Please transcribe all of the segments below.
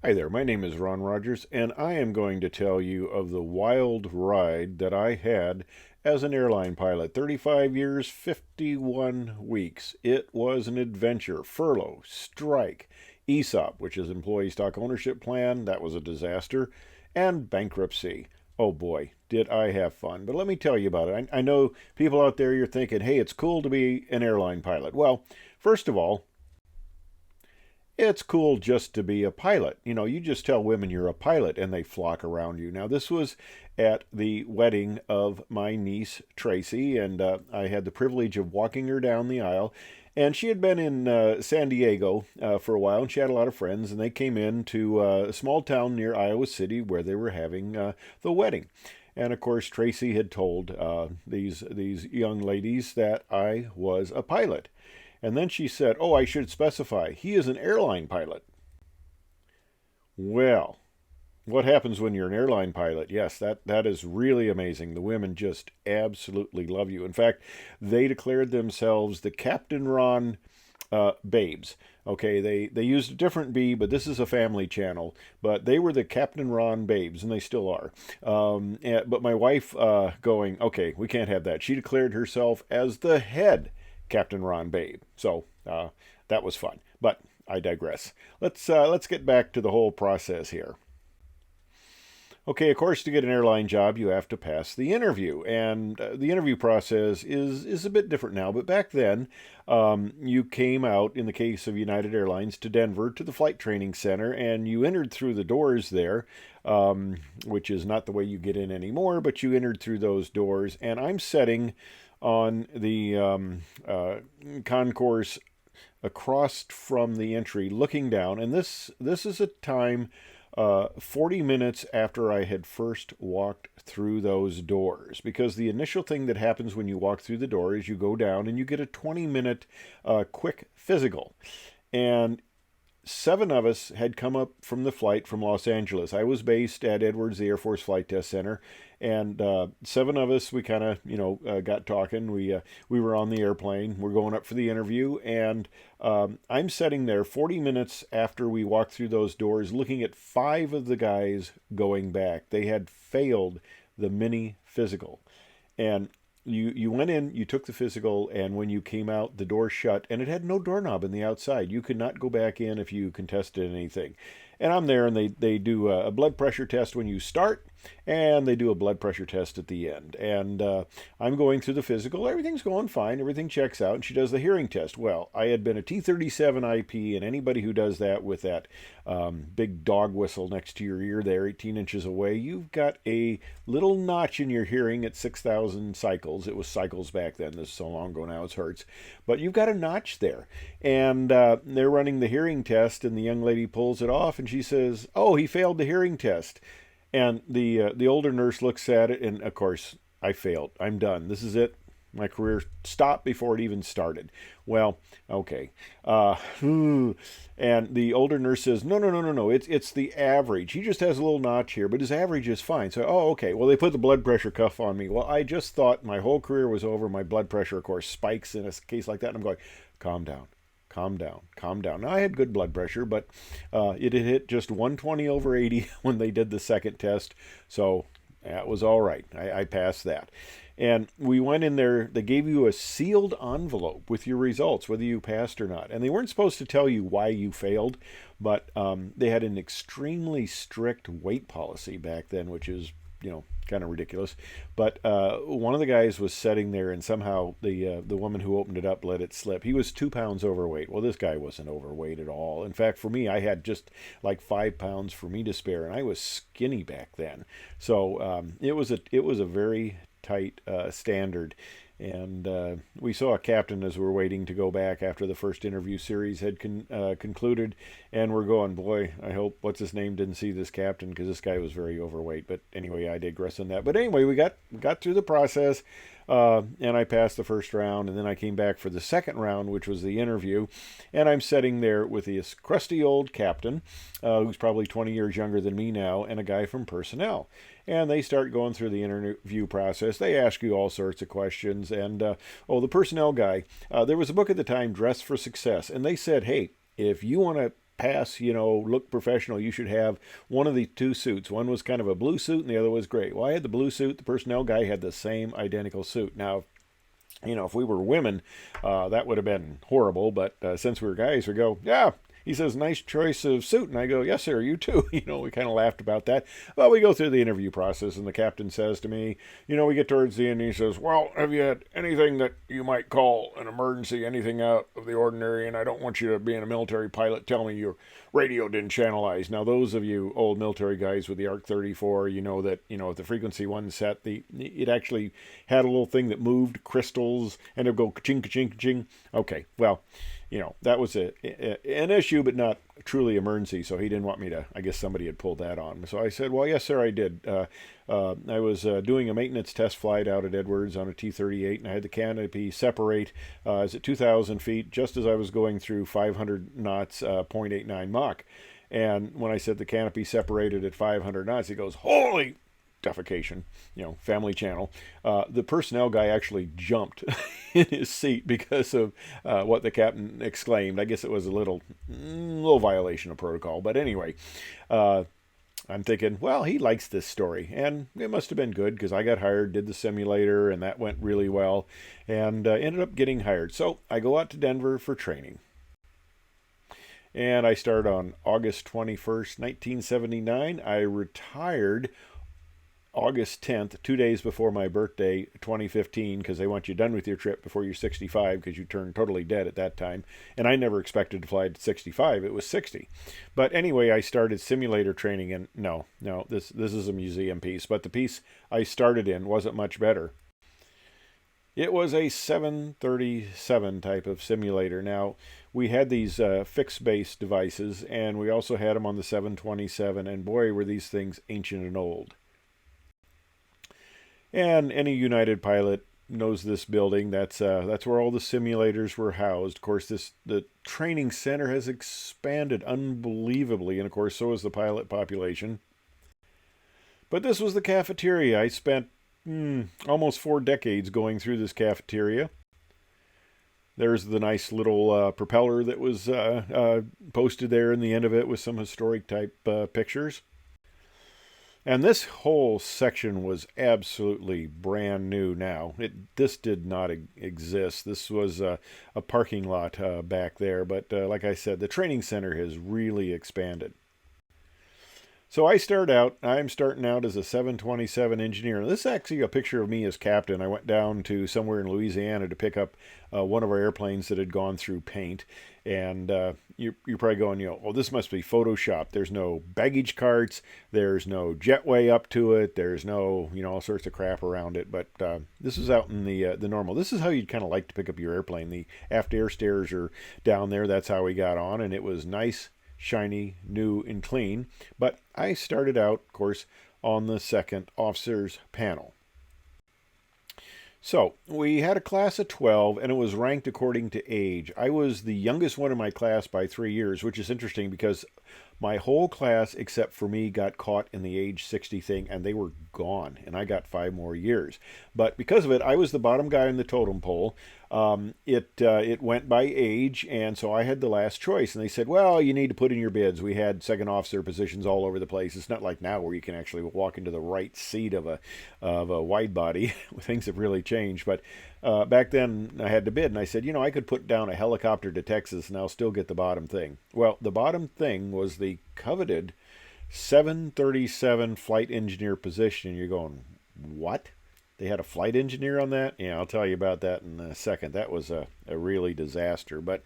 Hi there, my name is Ron Rogers, and I am going to tell you of the wild ride that I had as an airline pilot. 35 years, 51 weeks. It was an adventure. Furlough, strike, ESOP, which is Employee Stock Ownership Plan, that was a disaster, and bankruptcy. Oh boy, did I have fun. But let me tell you about it. I know people out there, you're thinking, hey, it's cool to be an airline pilot. Well, first of all, it's cool just to be a pilot. You know, you just tell women you're a pilot and they flock around you. Now, this was at the wedding of my niece, Tracy, and I had the privilege of walking her down the aisle. And she had been in San Diego for a while, and she had a lot of friends, and they came in to a small town near Iowa City where they were having the wedding. And of course, Tracy had told these young ladies that I was a pilot. And then she said, "Oh, I should specify, he is an airline pilot." Well, what happens when you're an airline pilot? Yes, that is really amazing. The women just absolutely love you. In fact, they declared themselves the Captain Ron babes. Okay, they used a different B, but this is a family channel. But they were the Captain Ron babes, and they still are. But my wife going, okay, we can't have that. She declared herself as the head Captain Ron babe. So that was fun. But I digress. Let's get back to the whole process here. Okay, of course, to get an airline job, you have to pass the interview, and the interview process is a bit different now. But back then, you came out, in the case of United Airlines, to Denver to the flight training center, and you entered through the doors there, which is not the way you get in anymore. But you entered through those doors, and I'm sitting on the concourse across from the entry, looking down, and this is a time 40 minutes after I had first walked through those doors. Because the initial thing that happens when you walk through the door is you go down and you get a 20-minute quick physical. And 7 of us had come up from the flight from Los Angeles. I was based at Edwards, the Air Force Flight Test Center, and 7 of us, we kind of, got talking. We were on the airplane. We're going up for the interview, and I'm sitting there 40 minutes after we walked through those doors, looking at 5 of the guys going back. They had failed the mini physical, and you went in, you took the physical, and when you came out, the door shut, and it had no doorknob in the outside. You could not go back in if you contested anything. And I'm there, and they do a blood pressure test when you start, and they do a blood pressure test at the end. And I'm going through the physical. Everything's going fine. Everything checks out, and she does the hearing test. Well, I had been a T-37 IP, and anybody who does that with that big dog whistle next to your ear there, 18 inches away, you've got a little notch in your hearing at 6,000 cycles. It was cycles back then. This is so long ago now, it's hertz. But you've got a notch there. And they're running the hearing test, and the young lady pulls it off, and she says, "Oh, he failed the hearing test." And the older nurse looks at it, and of course, I failed. I'm done. This is it. My career stopped before it even started. Well, okay. And the older nurse says, no. It's the average. He just has a little notch here, but his average is fine. So, oh, okay. Well, they put the blood pressure cuff on me. Well, I just thought my whole career was over. My blood pressure, of course, spikes in a case like that. And I'm going, calm down. Calm down, calm down. Now, I had good blood pressure, but it had hit just 120/80 when they did the second test, so that was all right. I passed that. And we went in there, they gave you a sealed envelope with your results, whether you passed or not. And they weren't supposed to tell you why you failed, but they had an extremely strict weight policy back then, which is, kind of ridiculous. But one of the guys was sitting there, and somehow the woman who opened it up let it slip. He was 2 pounds overweight. Well, this guy wasn't overweight at all. In fact, for me, I had just like 5 pounds for me to spare, and I was skinny back then. So it was a very tight standard. And we saw a captain as we were waiting to go back after the first interview series had concluded, and we're going, boy, I hope what's his name didn't see this captain, because this guy was very overweight. But anyway, I digress on that. But anyway, we got through the process, and I passed the first round, and then I came back for the second round, which was the interview, and I'm sitting there with this crusty old captain, who's probably 20 years younger than me now, and a guy from personnel. And they start going through the interview process. They ask you all sorts of questions. And, the personnel guy, there was a book at the time, Dress for Success. And they said, hey, if you want to pass, look professional, you should have one of the two suits. One was kind of a blue suit and the other was gray. Well, I had the blue suit. The personnel guy had the same identical suit. Now, if we were women, that would have been horrible. But since we were guys, we go, yeah. He says, nice choice of suit. And I go, yes, sir, you too. We kind of laughed about that. Well, we go through the interview process, and the captain says to me, we get towards the end, and he says, well, have you had anything that you might call an emergency, anything out of the ordinary? And I don't want you to, being a military pilot, tell me your radio didn't channelize. Now, those of you old military guys with the ARC 34, you know that, if the frequency wasn't set, it actually had a little thing that moved crystals, and it would go ka-ching, ka-ching, ka-ching. Okay, well, that was an issue, but not truly emergency. So he didn't want me to, I guess somebody had pulled that on. So I said, well, yes, sir, I did. I was doing a maintenance test flight out at Edwards on a T-38, and I had the canopy separate. I was at 2,000 feet, just as I was going through 500 knots, 0.89 Mach. And when I said the canopy separated at 500 knots, he goes, holy defecation, Family Channel. The personnel guy actually jumped in his seat because of what the captain exclaimed. I guess it was a little violation of protocol. But anyway, I'm thinking, well, he likes this story. And it must have been good because I got hired, did the simulator, and that went really well, and ended up getting hired. So I go out to Denver for training. And I start on August 21st, 1979. I retired August 10th, 2 days before my birthday, 2015, because they want you done with your trip before you're 65, because you turn totally dead at that time. And I never expected to fly to 65. It was 60. But anyway, I started simulator training, and no, this is a museum piece. But the piece I started in wasn't much better. It was a 737 type of simulator. Now, we had these fixed base devices, and we also had them on the 727, and boy, were these things ancient and old. And any United pilot knows this building. That's where all the simulators were housed. Of course, the training center has expanded unbelievably, and of course, so has the pilot population. But this was the cafeteria. I spent almost 4 decades going through this cafeteria. There's the nice little propeller that was posted there in the end of it with some historic type pictures. And this whole section was absolutely brand new now. This did not exist. This was a parking lot back there. But like I said, the training center has really expanded. So I'm starting out as a 727 engineer. This is actually a picture of me as captain. I went down to somewhere in Louisiana to pick up one of our airplanes that had gone through paint. And you're probably going, oh, this must be Photoshopped. There's no baggage carts. There's no jetway up to it. There's no, all sorts of crap around it. But this is out in the normal. This is how you'd kind of like to pick up your airplane. The aft air stairs are down there. That's how we got on. And it was nice, shiny, new, and clean. But I started out, of course, on the second officer's panel. So we had a class of 12, and it was ranked according to age. I was the youngest one in my class by 3 years, which is interesting because my whole class, except for me, got caught in the age 60 thing, and they were gone, and I got 5 more years. But because of it, I was the bottom guy in the totem pole. It went by age, and so I had the last choice. And they said, well, you need to put in your bids. We had second officer positions all over the place. It's not like now where you can actually walk into the right seat of a widebody. Things have really changed. But back then, I had to bid, and I said, I could put down a helicopter to Texas, and I'll still get the bottom thing. Well, the bottom thing was the coveted 737 flight engineer position. You're going, what? They had a flight engineer on that? Yeah, I'll tell you about that in a second. That was a really disaster. But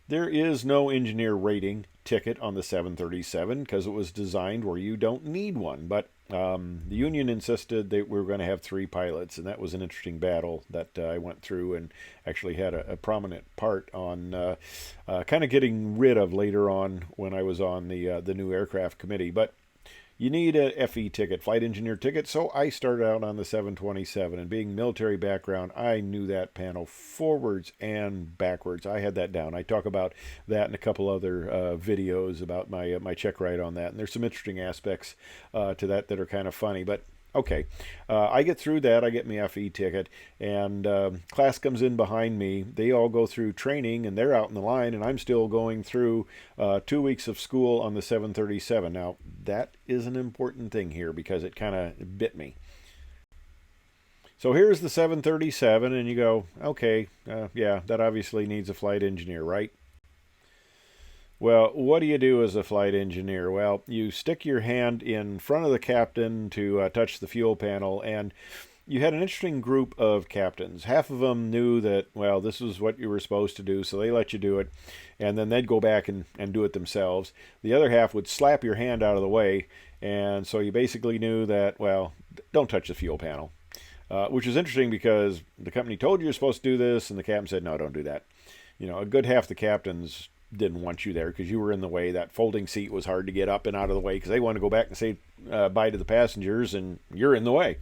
there is no engineer rating ticket on the 737 because it was designed where you don't need one. But the union insisted that we were going to have 3 pilots, and that was an interesting battle that I went through and actually had a prominent part on kind of getting rid of later on when I was on the new aircraft committee. But you need a FE ticket, flight engineer ticket. So I started out on the 727, and being military background, I knew that panel forwards and backwards. I had that down. I talk about that in a couple other videos about my check ride on that. And there's some interesting aspects to that are kind of funny. But Okay, I get through that. I get my FE ticket, and class comes in behind me. They all go through training, and they're out in the line, and I'm still going through 2 weeks of school on the 737. Now, that is an important thing here because it kind of bit me. So here's the 737, and you go, okay, yeah, that obviously needs a flight engineer, right? Well, what do you do as a flight engineer? Well, you stick your hand in front of the captain to touch the fuel panel, and you had an interesting group of captains. Half of them knew that, well, this was what you were supposed to do, so they let you do it, and then they'd go back and do it themselves. The other half would slap your hand out of the way, and so you basically knew that, well, don't touch the fuel panel. Which is interesting because the company told you you're supposed to do this, and the captain said, no, don't do that. A good half the captains didn't want you there because you were in the way. That folding seat was hard to get up and out of the way because they want to go back and say bye to the passengers, and you're in the way.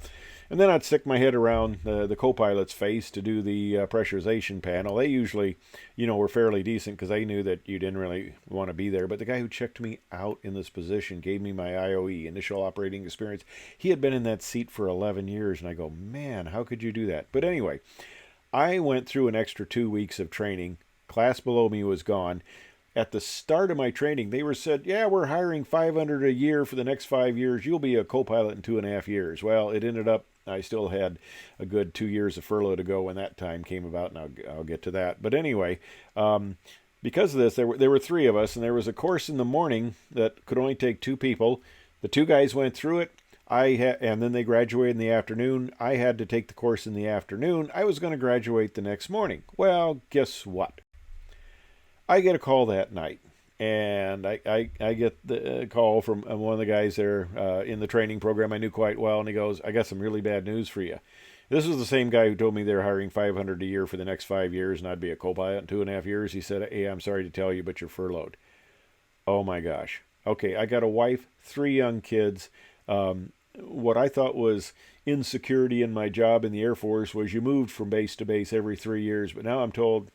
And then I'd stick my head around the co-pilot's face to do the pressurization panel. They usually, were fairly decent because they knew that you didn't really want to be there. But the guy who checked me out in this position gave me my IOE, initial operating experience. He had been in that seat for 11 years, and I go, man, how could you do that? But anyway, I went through an extra 2 weeks of training. Class below me was gone. At the start of my training, they were said, yeah, we're hiring 500 a year for the next 5 years. You'll be a co-pilot in 2.5 years. Well, it ended up I still had a good 2 years of furlough to go when that time came about, and I'll get to that. But anyway, because of this, there were three of us, and there was a course in the morning that could only take two people. The two guys went through it. And then they graduated in the afternoon. I had to take the course in the afternoon. I was going to graduate the next morning. Guess what? I get a call that night, and I get the call from one of the guys there in the training program I knew quite well, and he goes, I got some really bad news for you. This was the same guy who told me they're hiring 500 a year for the next 5 years, and I'd be a co-pilot in 2.5 years. He said, hey, I'm sorry to tell you, but you're furloughed. Oh my gosh. Okay, I got a wife, 3 young kids. What I thought was insecurity in my job in the Air Force was you moved from base to base every 3 years, but now I'm told,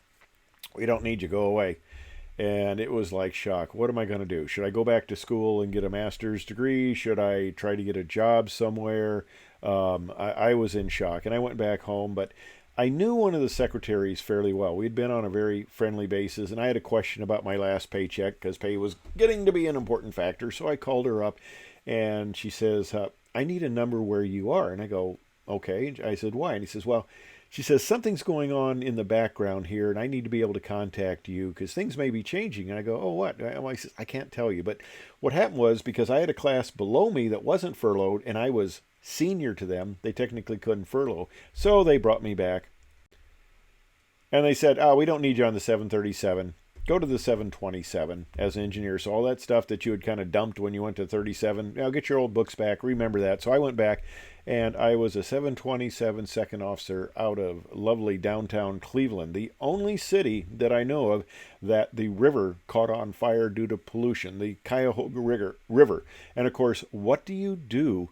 we don't need you, go away. And it was like shock. What am I going to do? Should I go back to school and get a master's degree? Should I try to get a job somewhere? I was in shock, and I went back home, but I knew one of the secretaries fairly well. We'd been on a very friendly basis, and I had a question about my last paycheck because pay was getting to be an important factor. So I called her up, and she says, I need a number where you are. And I go, okay. I said, why? And he says, well, she says, something's going on in the background here, and I need to be able to contact you because things may be changing. And I go, oh, what? I says, I can't tell you. But what happened was because I had a class below me that wasn't furloughed, and I was senior to them, they technically couldn't furlough. So they brought me back, and they said, oh, we don't need you on the 737. Go to the 727 as an engineer. So all that stuff that you had kind of dumped when you went to 37, get your old books back. Remember that. So I went back, and I was a 727 second officer out of lovely downtown Cleveland, the only city that I know of that the river caught on fire due to pollution, the Cuyahoga River. And of course, what do you do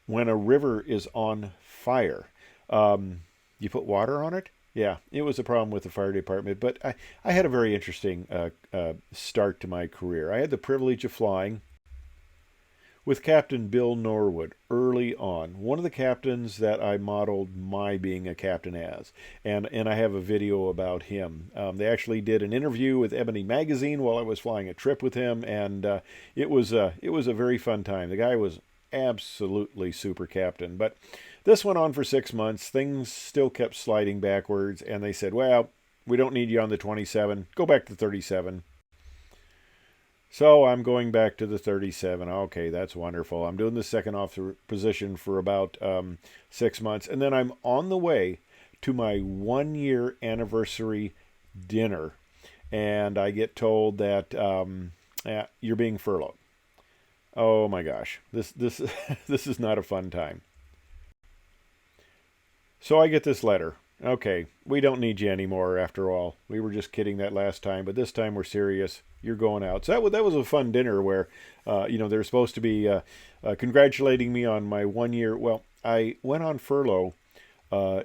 when a river is on fire? You put water on it? Yeah, it was a problem with the fire department, but I had a very interesting start to my career. I had the privilege of flying with Captain Bill Norwood early on, one of the captains that I modeled my being a captain as, and I have a video about him. They actually did an interview with Ebony Magazine while I was flying a trip with him, and it was a very fun time. The guy was absolutely super captain, but this went on for 6 months. Things still kept sliding backwards, and they said, well, we don't need you on the 27. Go back to 37. So I'm going back to the 37. Okay, that's wonderful. I'm doing the second officer position for about 6 months, and then I'm on the way to my 1-year anniversary dinner, and I get told that you're being furloughed. Oh my gosh, this this is not a fun time. So I get this letter. Okay, we don't need you anymore after all. We were just kidding that last time, but this time we're serious. You're going out. So that was a fun dinner where, they were supposed to be congratulating me on my 1 year. Well, I went on furlough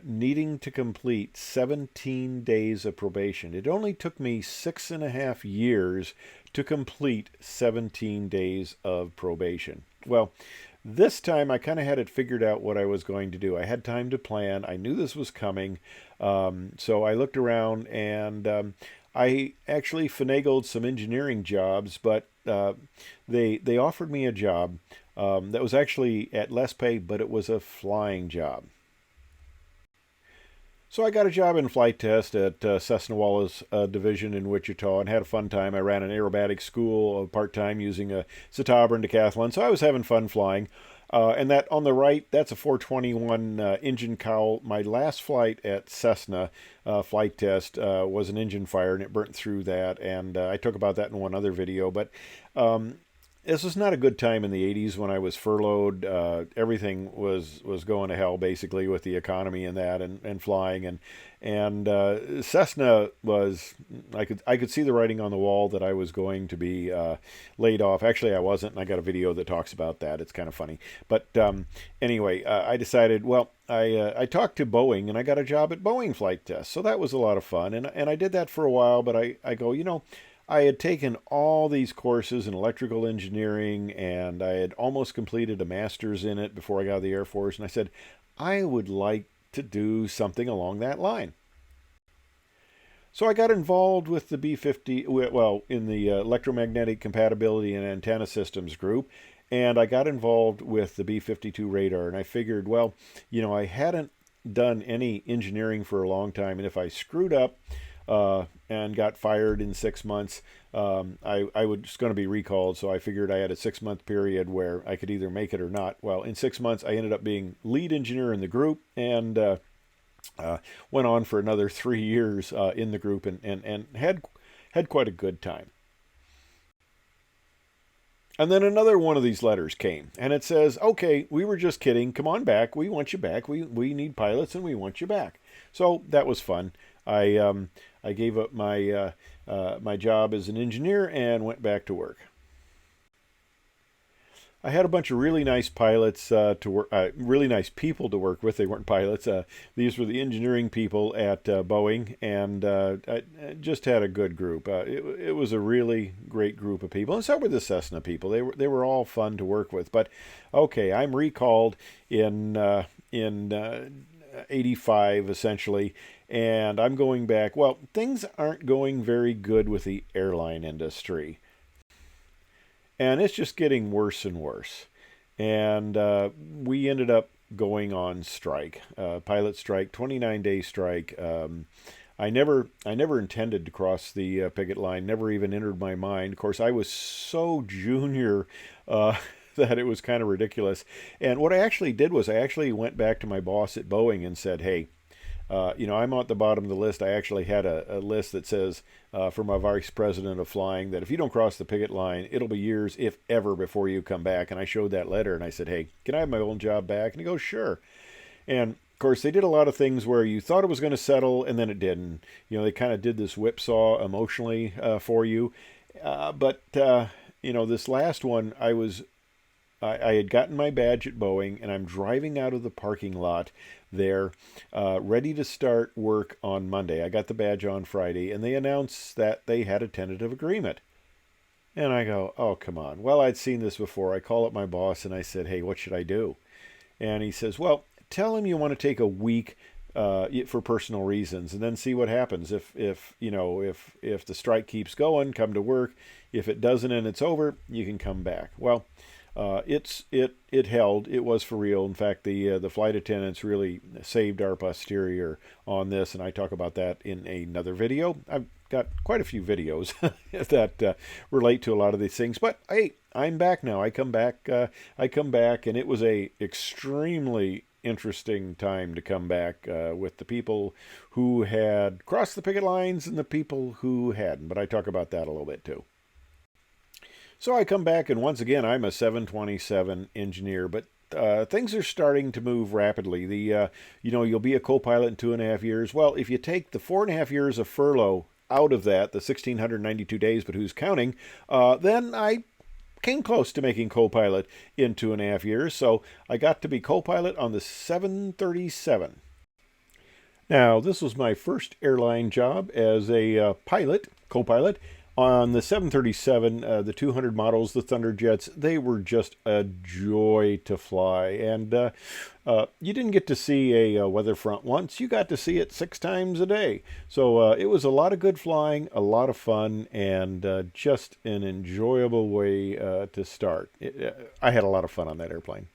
needing to complete 17 days of probation. It only took me 6.5 years to complete 17 days of probation. Well, This time I kind of had it figured out what I was going to do. I had time to plan. I knew this was coming. So I looked around and I actually finagled some engineering jobs, but they offered me a job that was actually at less pay, but it was a flying job. So I got a job in flight test at Cessna Wallace Division in Wichita and had a fun time. I ran an aerobatic school part-time using a Citabra and decathlon, so I was having fun flying. And that on the right, that's a 421 engine cowl. My last flight at Cessna flight test was an engine fire, and it burnt through that. And I talk about that in one other video. But this was not a good time in the 80s when I was furloughed. Everything was going to hell basically with the economy and that and flying and Cessna was I could see the writing on the wall that I was going to be laid off. Actually, I wasn't, and I got a video that talks about that. It's kind of funny. But anyway, I decided, well, I talked to Boeing and I got a job at Boeing Flight Test. So that was a lot of fun. And I did that for a while, but I go, I had taken all these courses in electrical engineering and I had almost completed a master's in it before I got out of the Air Force. And I said, I would like to do something along that line. So I got involved with the B-50, well, in the electromagnetic compatibility and antenna systems group. And I got involved with the B-52 radar. And I figured, well, I hadn't done any engineering for a long time. And if I screwed up, and got fired in 6 months. I was going to be recalled, so I figured I had a 6-month period where I could either make it or not. Well, in 6 months, I ended up being lead engineer in the group and went on for another 3 years in the group and had quite a good time. And then another one of these letters came, and it says, okay, we were just kidding. Come on back. We want you back. We need pilots, and we want you back. So that was fun. I gave up my my job as an engineer and went back to work. I had a bunch of really nice pilots to work, really nice people to work with. They weren't pilots. These were the engineering people at Boeing, and I just had a good group. It was a really great group of people, and so were the Cessna people. They were all fun to work with. But okay, I'm recalled in 85 essentially, and I'm going back. Well, things aren't going very good with the airline industry. And it's just getting worse and worse. And we ended up going on strike, pilot strike, 29-day strike. I never intended to cross the picket line, never even entered my mind. Of course, I was so junior that it was kind of ridiculous. And what I actually did was I actually went back to my boss at Boeing and said, hey, I'm at the bottom of the list. I actually had a list that says for my vice president of flying that if you don't cross the picket line, it'll be years, if ever, before you come back. And I showed that letter and I said, hey, can I have my old job back? And he goes, sure. And of course, they did a lot of things where you thought it was going to settle and then it didn't. They kind of did this whipsaw emotionally for you. But this last one, I had gotten my badge at Boeing, and I'm driving out of the parking lot there, ready to start work on Monday. I got the badge on Friday, and they announced that they had a tentative agreement. And I go, oh, come on. Well, I'd seen this before. I call up my boss, and I said, hey, what should I do? And he says, well, tell him you want to take a week for personal reasons, and then see what happens. If the strike keeps going, come to work. If it doesn't and it's over, you can come back. Well, it held. It was for real. In fact, the flight attendants really saved our posterior on this, and I talk about that in another video. I've got quite a few videos that relate to a lot of these things. But hey, I'm back now. I come back, and it was a extremely interesting time to come back with the people who had crossed the picket lines and the people who hadn't. But I talk about that a little bit too. So I come back, and once again, I'm a 727 engineer, but things are starting to move rapidly. You'll be a co-pilot in 2.5 years. Well, if you take the 4.5 years of furlough out of that, the 1,692 days, but who's counting, then I came close to making co-pilot in 2.5 years. So I got to be co-pilot on the 737. Now, this was my first airline job as a pilot, co-pilot. On the 737, the 200 models, the Thunderjets, they were just a joy to fly. And you didn't get to see a weather front once, you got to see it 6 times a day. So it was a lot of good flying, a lot of fun, and just an enjoyable way to start. I had a lot of fun on that airplane.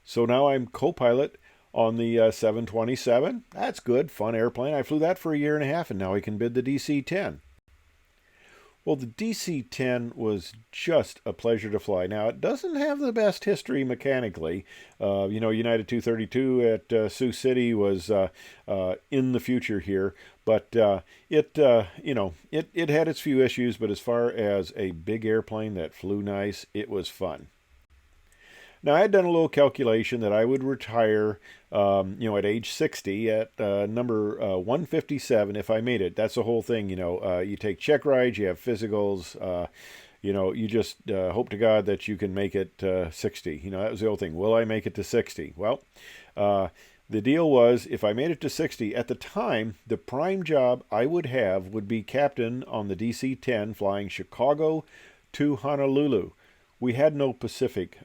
So now I'm co-pilot on the 727. That's good, fun airplane. I flew that for a year and a half, and now I can bid the DC-10. Well, the DC-10 was just a pleasure to fly. Now, it doesn't have the best history mechanically. United 232 at Sioux City was in the future here, but it had its few issues. But as far as a big airplane that flew nice, it was fun. Now, I had done a little calculation that I would retire, at age 60 at number 157 if I made it. That's the whole thing, you take check rides, you have physicals, you just hope to God that you can make it 60. That was the old thing. Will I make it to 60? Well, the deal was if I made it to 60, at the time, the prime job I would have would be captain on the DC-10 flying Chicago to Honolulu. We had no Pacific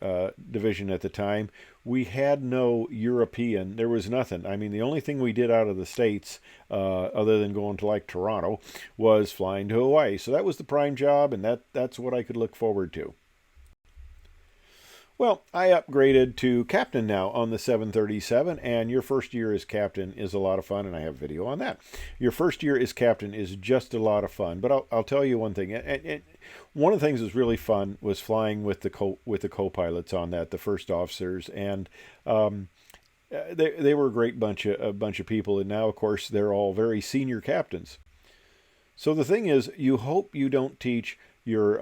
division at the time. We had no European. There was nothing. I mean, the only thing we did out of the States, other than going to like Toronto, was flying to Hawaii. So that was the prime job, and that's what I could look forward to. Well, I upgraded to captain now on the 737, and your first year as captain is a lot of fun, and I have video on that. Your first year as captain is just a lot of fun, but I'll tell you one thing. One of the things that was really fun was flying with the co-pilots on that, the first officers, and they were a great bunch of people, and now, of course, they're all very senior captains. So the thing is, you hope you don't teach your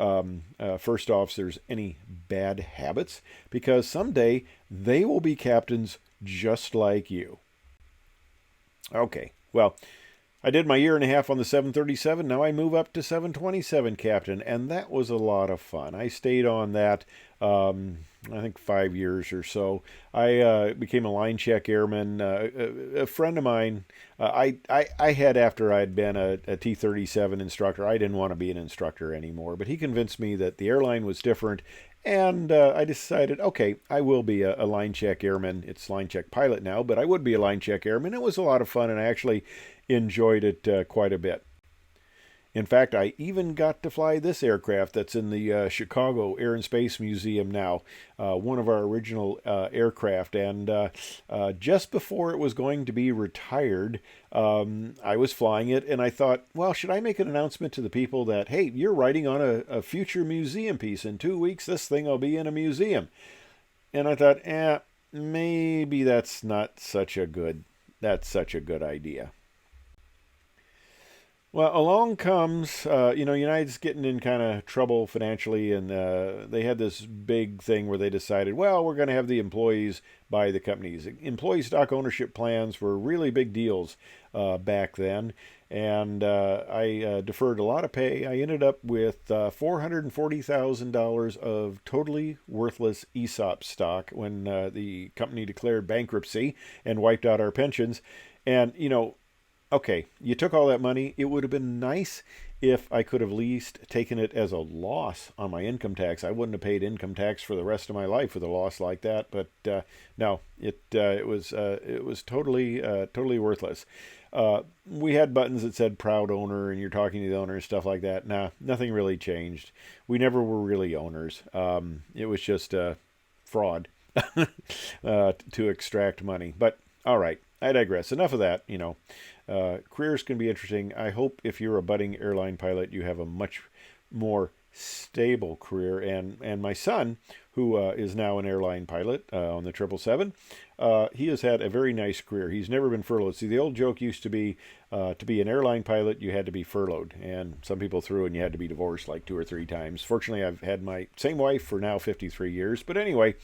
first officers any bad habits, because someday they will be captains just like you. Okay, well, I did my year and a half on the 737. Now I move up to 727 captain, and that was a lot of fun. I stayed on that, I think 5 years or so. I became a line check airman. A friend of mine, I had, after I'd been a T-37 instructor, I didn't want to be an instructor anymore, but he convinced me that the airline was different, and I decided, okay, I will be a line check airman. It's line check pilot now, but I would be a line check airman. It was a lot of fun, and I actually enjoyed it quite a bit. In fact, I even got to fly this aircraft that's in the Chicago Air and Space Museum now, one of our original aircraft. And just before it was going to be retired, I was flying it, and I thought, well, should I make an announcement to the people that, hey, you're riding on a future museum piece. In 2 weeks, this thing will be in a museum. And I thought, maybe that's not such a good idea. Well, along comes, United's getting in kind of trouble financially, and they had this big thing where they decided, well, we're going to have the employees buy the companies. Employee stock ownership plans were really big deals back then, and I deferred a lot of pay. I ended up with $440,000 of totally worthless ESOP stock when the company declared bankruptcy and wiped out our pensions. And, okay, you took all that money. It would have been nice if I could have at least taken it as a loss on my income tax. I wouldn't have paid income tax for the rest of my life with a loss like that. But no, it was totally worthless. We had buttons that said "proud owner" and you're talking to the owner and stuff like that. Nah, nothing really changed. We never were really owners. It was just fraud to extract money. But all right, I digress. Enough of that. Careers can be interesting. I hope if you're a budding airline pilot, you have a much more stable career. And my son, who is now an airline pilot on the 777, he has had a very nice career. He's never been furloughed. See, the old joke used to be an airline pilot, you had to be furloughed. And some people threw and you had to be divorced like 2 or 3 times. Fortunately, I've had my same wife for now 53 years. But anyway,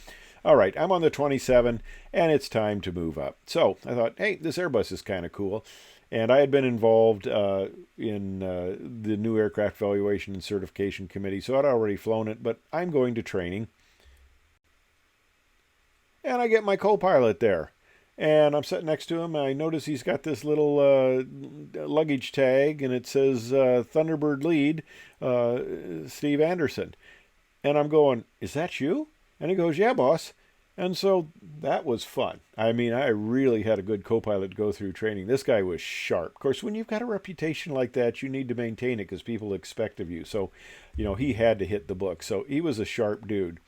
all right, I'm on the 27, and it's time to move up. So I thought, hey, this Airbus is kind of cool. And I had been involved in the new aircraft evaluation and certification committee, so I'd already flown it, but I'm going to training. And I get my co-pilot there. And I'm sitting next to him, and I notice he's got this little luggage tag, and it says Thunderbird Lead, Steve Anderson. And I'm going, is that you? And he goes, yeah, boss. And so that was fun. I mean, I really had a good co-pilot go through training. This guy was sharp. Of course, when you've got a reputation like that, you need to maintain it because people expect of you. So, he had to hit the book. So he was a sharp dude.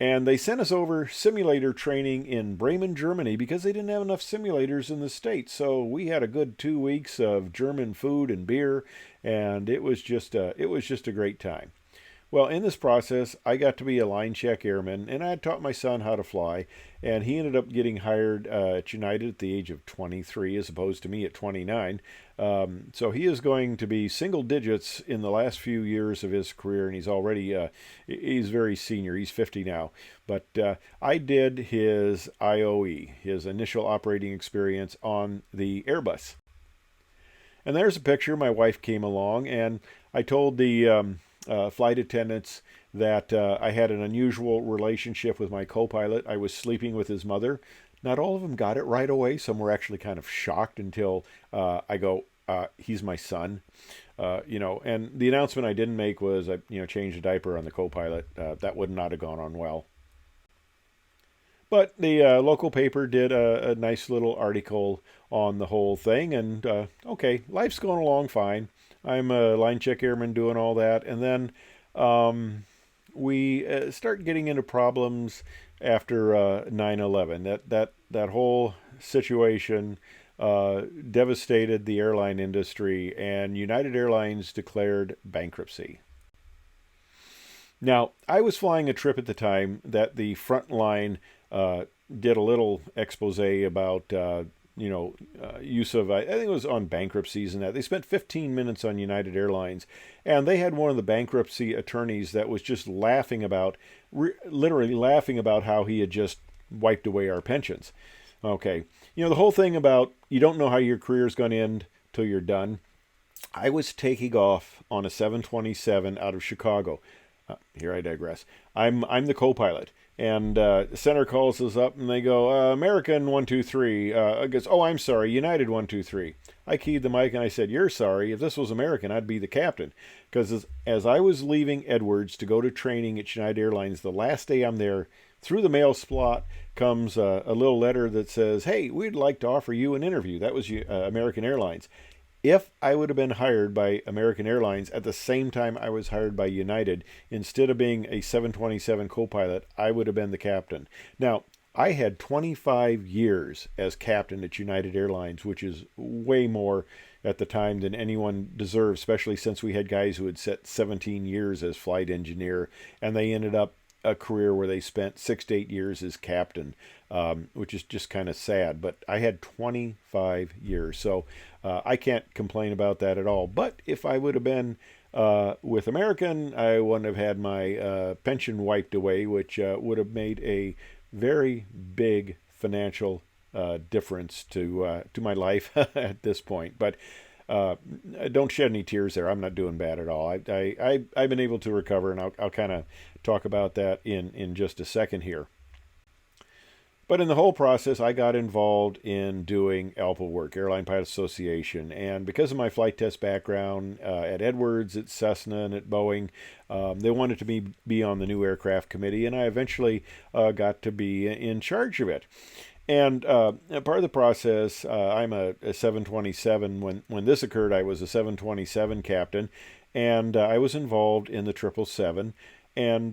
And they sent us over simulator training in Bremen, Germany, because they didn't have enough simulators in the States. So we had a good 2 weeks of German food and beer, and it was just a great time. Well, in this process, I got to be a line check airman, and I had taught my son how to fly, and he ended up getting hired at United at the age of 23 as opposed to me at 29. So he is going to be single digits in the last few years of his career, and he's very senior. He's 50 now. But I did his IOE, his initial operating experience on the Airbus. And there's a picture. My wife came along, and I told the flight attendants that I had an unusual relationship with my co-pilot. I was sleeping with his mother. Not all of them got it right away. Some were actually kind of shocked until I go, he's my son. And the announcement I didn't make was I changed a diaper on the co-pilot. That would not have gone on well. But the local paper did a nice little article on the whole thing, and okay, life's going along fine. I'm a line check airman doing all that, and then we start getting into problems after 9/11. That whole situation devastated the airline industry, and United Airlines declared bankruptcy. Now, I was flying a trip at the time that the front line did a little expose about use of, I think it was on bankruptcies and that. They spent 15 minutes on United Airlines, and they had one of the bankruptcy attorneys that was just laughing about, literally laughing about how he had just wiped away our pensions. Okay. The whole thing about you don't know how your career is going to end till you're done. I was taking off on a 727 out of Chicago. Here I digress. I'm the co-pilot. And center calls us up, and they go, American 123. I guess, oh, I'm sorry, United 123. I keyed the mic, and I said, you're sorry. If this was American, I'd be the captain. Because as I was leaving Edwards to go to training at United Airlines, the last day I'm there, through the mail slot comes a little letter that says, hey, we'd like to offer you an interview. That was American Airlines. If I would have been hired by American Airlines at the same time I was hired by United, instead of being a 727 co-pilot, I would have been the captain. Now, I had 25 years as captain at United Airlines, which is way more at the time than anyone deserved, especially since we had guys who had set 17 years as flight engineer, and they ended up a career where they spent 6 to 8 years as captain, which is just kind of sad. But I had 25 years, so I can't complain about that at all. But if I would have been with American, I wouldn't have had my pension wiped away, which would have made a very big financial difference to my life at this point. But don't shed any tears there. I'm not doing bad at all. I've been able to recover, and I'll kind of talk about that in just a second here. But in the whole process, I got involved in doing ALPA work, Airline Pilot Association. And because of my flight test background at Edwards, at Cessna, and at Boeing, they wanted to be on the new aircraft committee, and I eventually got to be in charge of it. And part of the process, I'm a 727. When this occurred, I was a 727 captain, and I was involved in the 777. And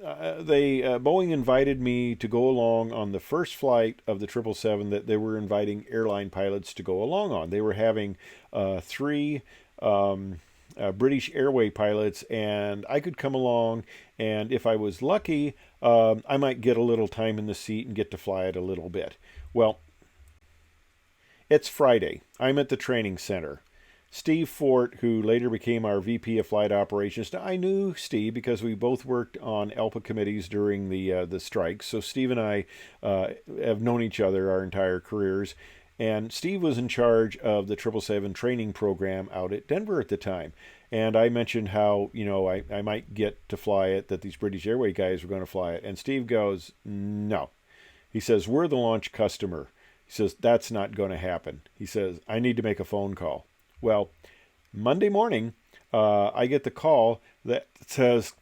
Boeing invited me to go along on the first flight of the 777 that they were inviting airline pilots to go along on. They were having 3 British Airway pilots, and I could come along, and if I was lucky, I might get a little time in the seat and get to fly it a little bit. Well, it's Friday. I'm at the training center. Steve Fort, who later became our VP of Flight Operations. Now, I knew Steve because we both worked on ALPA committees during the strikes. So Steve and I have known each other our entire careers. And Steve was in charge of the 777 training program out at Denver at the time. And I mentioned how, I might get to fly it, that these British Airways guys were going to fly it. And Steve goes, no. He says, we're the launch customer. He says, that's not going to happen. He says, I need to make a phone call. Well, Monday morning, I get the call that says,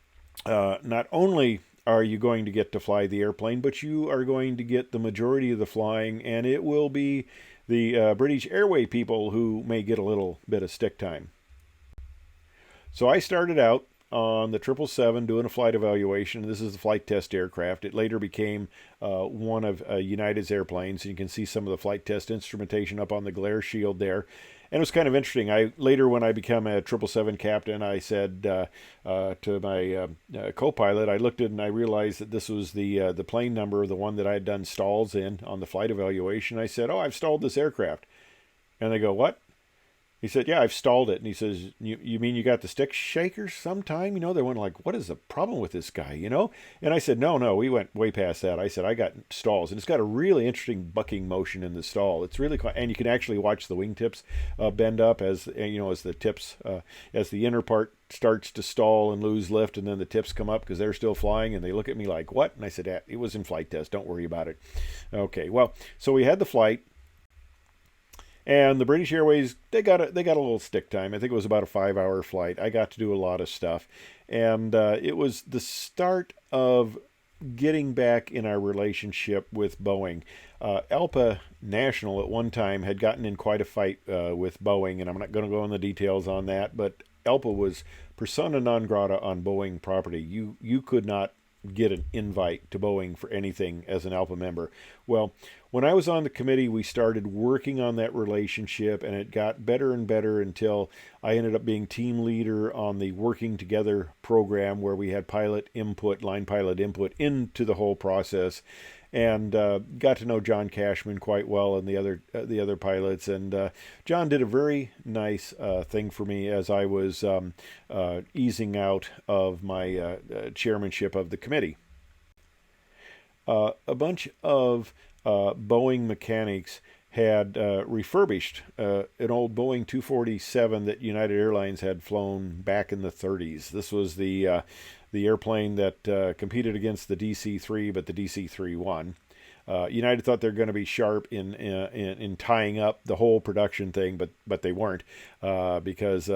not only are you going to get to fly the airplane, but you are going to get the majority of the flying, and it will be the British Airway people who may get a little bit of stick time. So I started out on the 777 doing a flight evaluation. This is the flight test aircraft. It later became one of United's airplanes. You can see some of the flight test instrumentation up on the glare shield there. And it was kind of interesting. Later, when I became a 777 captain, I said to my co-pilot, I looked at it and I realized that this was the plane number, the one that I had done stalls in on the flight evaluation. I said, "Oh, I've stalled this aircraft." And they go, "What?" He said, "Yeah, I've stalled it." And he says, you mean you got the stick shakers sometime? They went like, what is the problem with this guy, And I said, no, we went way past that. I said, I got stalls. And it's got a really interesting bucking motion in the stall. It's really cool. And you can actually watch the wingtips bend up as the tips, as the inner part starts to stall and lose lift, and then the tips come up because they're still flying, and they look at me like, what? And I said, it was in flight test. Don't worry about it. Okay, well, so we had the flight. And the British Airways, they got a little stick time. I think it was about a 5-hour flight. I got to do a lot of stuff. And it was the start of getting back in our relationship with Boeing. ALPA National at one time had gotten in quite a fight with Boeing, and I'm not going to go into the details on that, but ALPA was persona non grata on Boeing property. You could not get an invite to Boeing for anything as an ALPA member. Well, when I was on the committee, we started working on that relationship, and it got better and better until I ended up being team leader on the Working Together program, where we had line pilot input into the whole process, and got to know John Cashman quite well and the other pilots. And John did a very nice thing for me as I was easing out of my chairmanship of the committee. A bunch of Boeing mechanics had refurbished an old Boeing 247 that United Airlines had flown back in the 30s. This was the airplane that competed against the DC-3, but the DC-3 won. United thought they're going to be sharp in tying up the whole production thing, but they weren't, because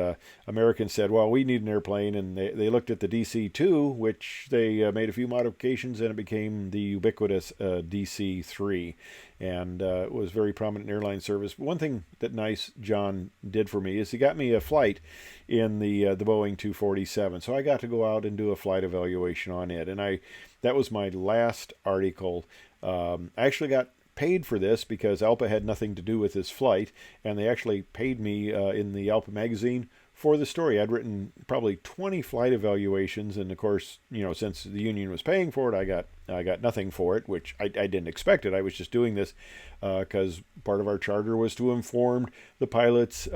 Americans said, well, we need an airplane, and they looked at the DC-2, which they made a few modifications, and it became the ubiquitous DC-3, and it was very prominent in airline service. One thing that nice John did for me is he got me a flight in the Boeing 247, so I got to go out and do a flight evaluation on it, and that was my last article. I actually got paid for this because ALPA had nothing to do with this flight, and they actually paid me in the ALPA magazine for the story. I'd written probably 20 flight evaluations, and of course, since the union was paying for it, I got nothing for it, which I didn't expect it. I was just doing this because part of our charter was to inform the pilots,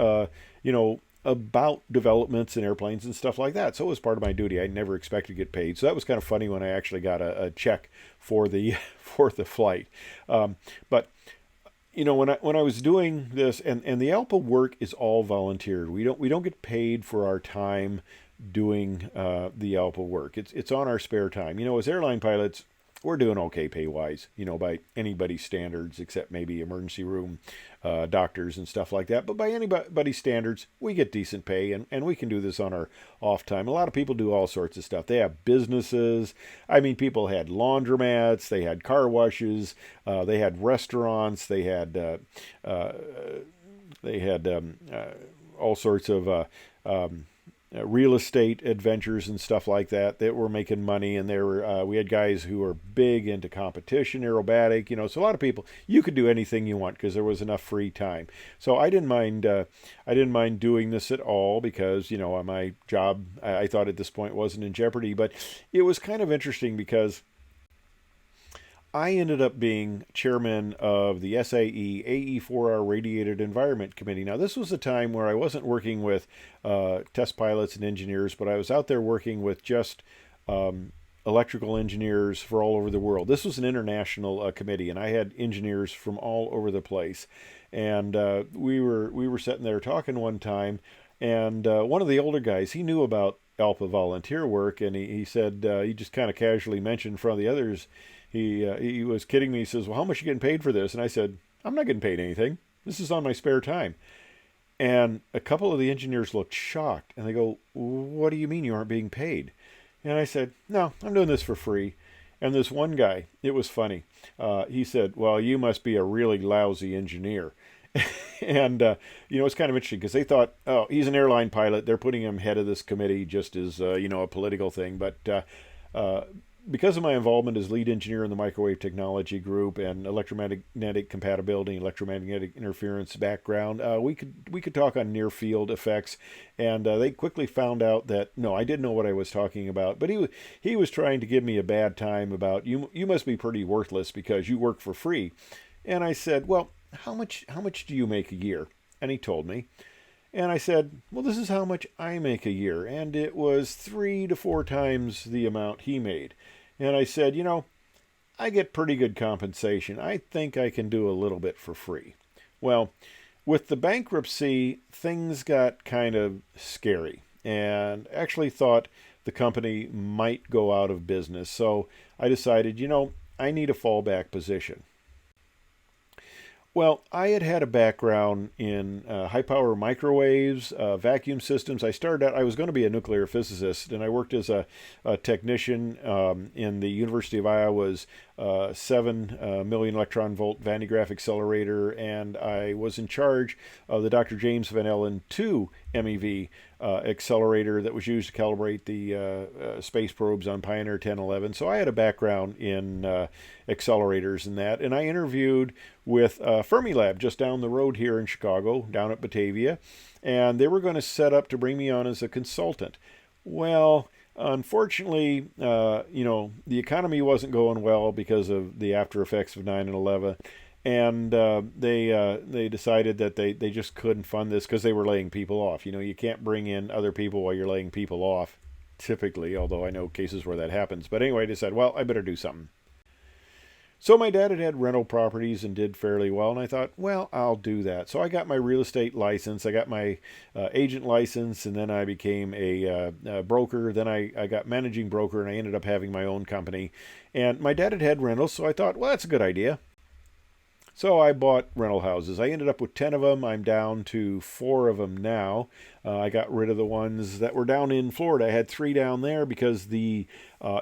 about developments in airplanes and stuff like that. So it was part of my duty. I never expected to get paid. So that was kind of funny when I actually got a check for the flight. But when I was doing this, and the ALPA work is all volunteer. We don't get paid for our time doing the ALPA work. It's on our spare time. As airline pilots, we're doing okay pay-wise, by anybody's standards, except maybe emergency room doctors and stuff like that. But by anybody's standards, we get decent pay, and we can do this on our off time. A lot of people do all sorts of stuff. They have businesses. I mean, people had laundromats, they had car washes, they had restaurants, they had all sorts of real estate adventures and stuff like that were making money, and we had guys who were big into competition, aerobatic, so a lot of people, you could do anything you want because there was enough free time. So I didn't mind doing this at all because my job, I thought at this point wasn't in jeopardy. But it was kind of interesting because I ended up being chairman of the SAE AE4R Radiated Environment Committee. Now, this was a time where I wasn't working with test pilots and engineers, but I was out there working with just electrical engineers for all over the world. This was an international committee, and I had engineers from all over the place. And we were sitting there talking one time, and one of the older guys, he knew about ALPA volunteer work, and he said, he just kind of casually mentioned in front of the others, he was kidding me. He says, well, how much are you getting paid for this? And I said, I'm not getting paid anything. This is on my spare time. And a couple of the engineers looked shocked, and they go, what do you mean you aren't being paid? And I said, no, I'm doing this for free. And this one guy, it was funny. He said, well, you must be a really lousy engineer. And, it's kind of interesting because they thought, oh, he's an airline pilot. They're putting him head of this committee just as, a political thing. But because of my involvement as lead engineer in the microwave technology group and electromagnetic compatibility and electromagnetic interference background, we could talk on near field effects, and they quickly found out that no, I didn't know what I was talking about. But he was trying to give me a bad time about you must be pretty worthless because you work for free, and I said, well, how much do you make a year? And he told me. And I said, well, this is how much I make a year. And it was 3 to 4 times the amount he made. And I said, I get pretty good compensation. I think I can do a little bit for free. Well, with the bankruptcy, things got kind of scary and actually thought the company might go out of business. So I decided, I need a fallback position. Well, I had a background in high-power microwaves, vacuum systems. I was going to be a nuclear physicist, and I worked as a technician in the University of Iowa's 7 million electron volt Van de Graaff accelerator, and I was in charge of the Dr. James Van Allen 2 MEV accelerator that was used to calibrate the space probes on Pioneer 1011. So I had a background in accelerators and that, and I interviewed with Fermilab just down the road here in Chicago, down at Batavia, and they were going to set up to bring me on as a consultant. Well, unfortunately, the economy wasn't going well because of the after effects of 9/11, and they decided that they just couldn't fund this because they were laying people off. You can't bring in other people while you're laying people off, typically, although I know cases where that happens. But anyway, they said, well, I better do something. So my dad had rental properties and did fairly well, and I thought, well, I'll do that. So I got my real estate license, I got my agent license, and then I became a broker. Then I got managing broker, and I ended up having my own company. And my dad had rentals, so I thought, well, that's a good idea. So I bought rental houses. I ended up with 10 of them. I'm down to 4 of them now. I got rid of the ones that were down in Florida. I had 3 down there because the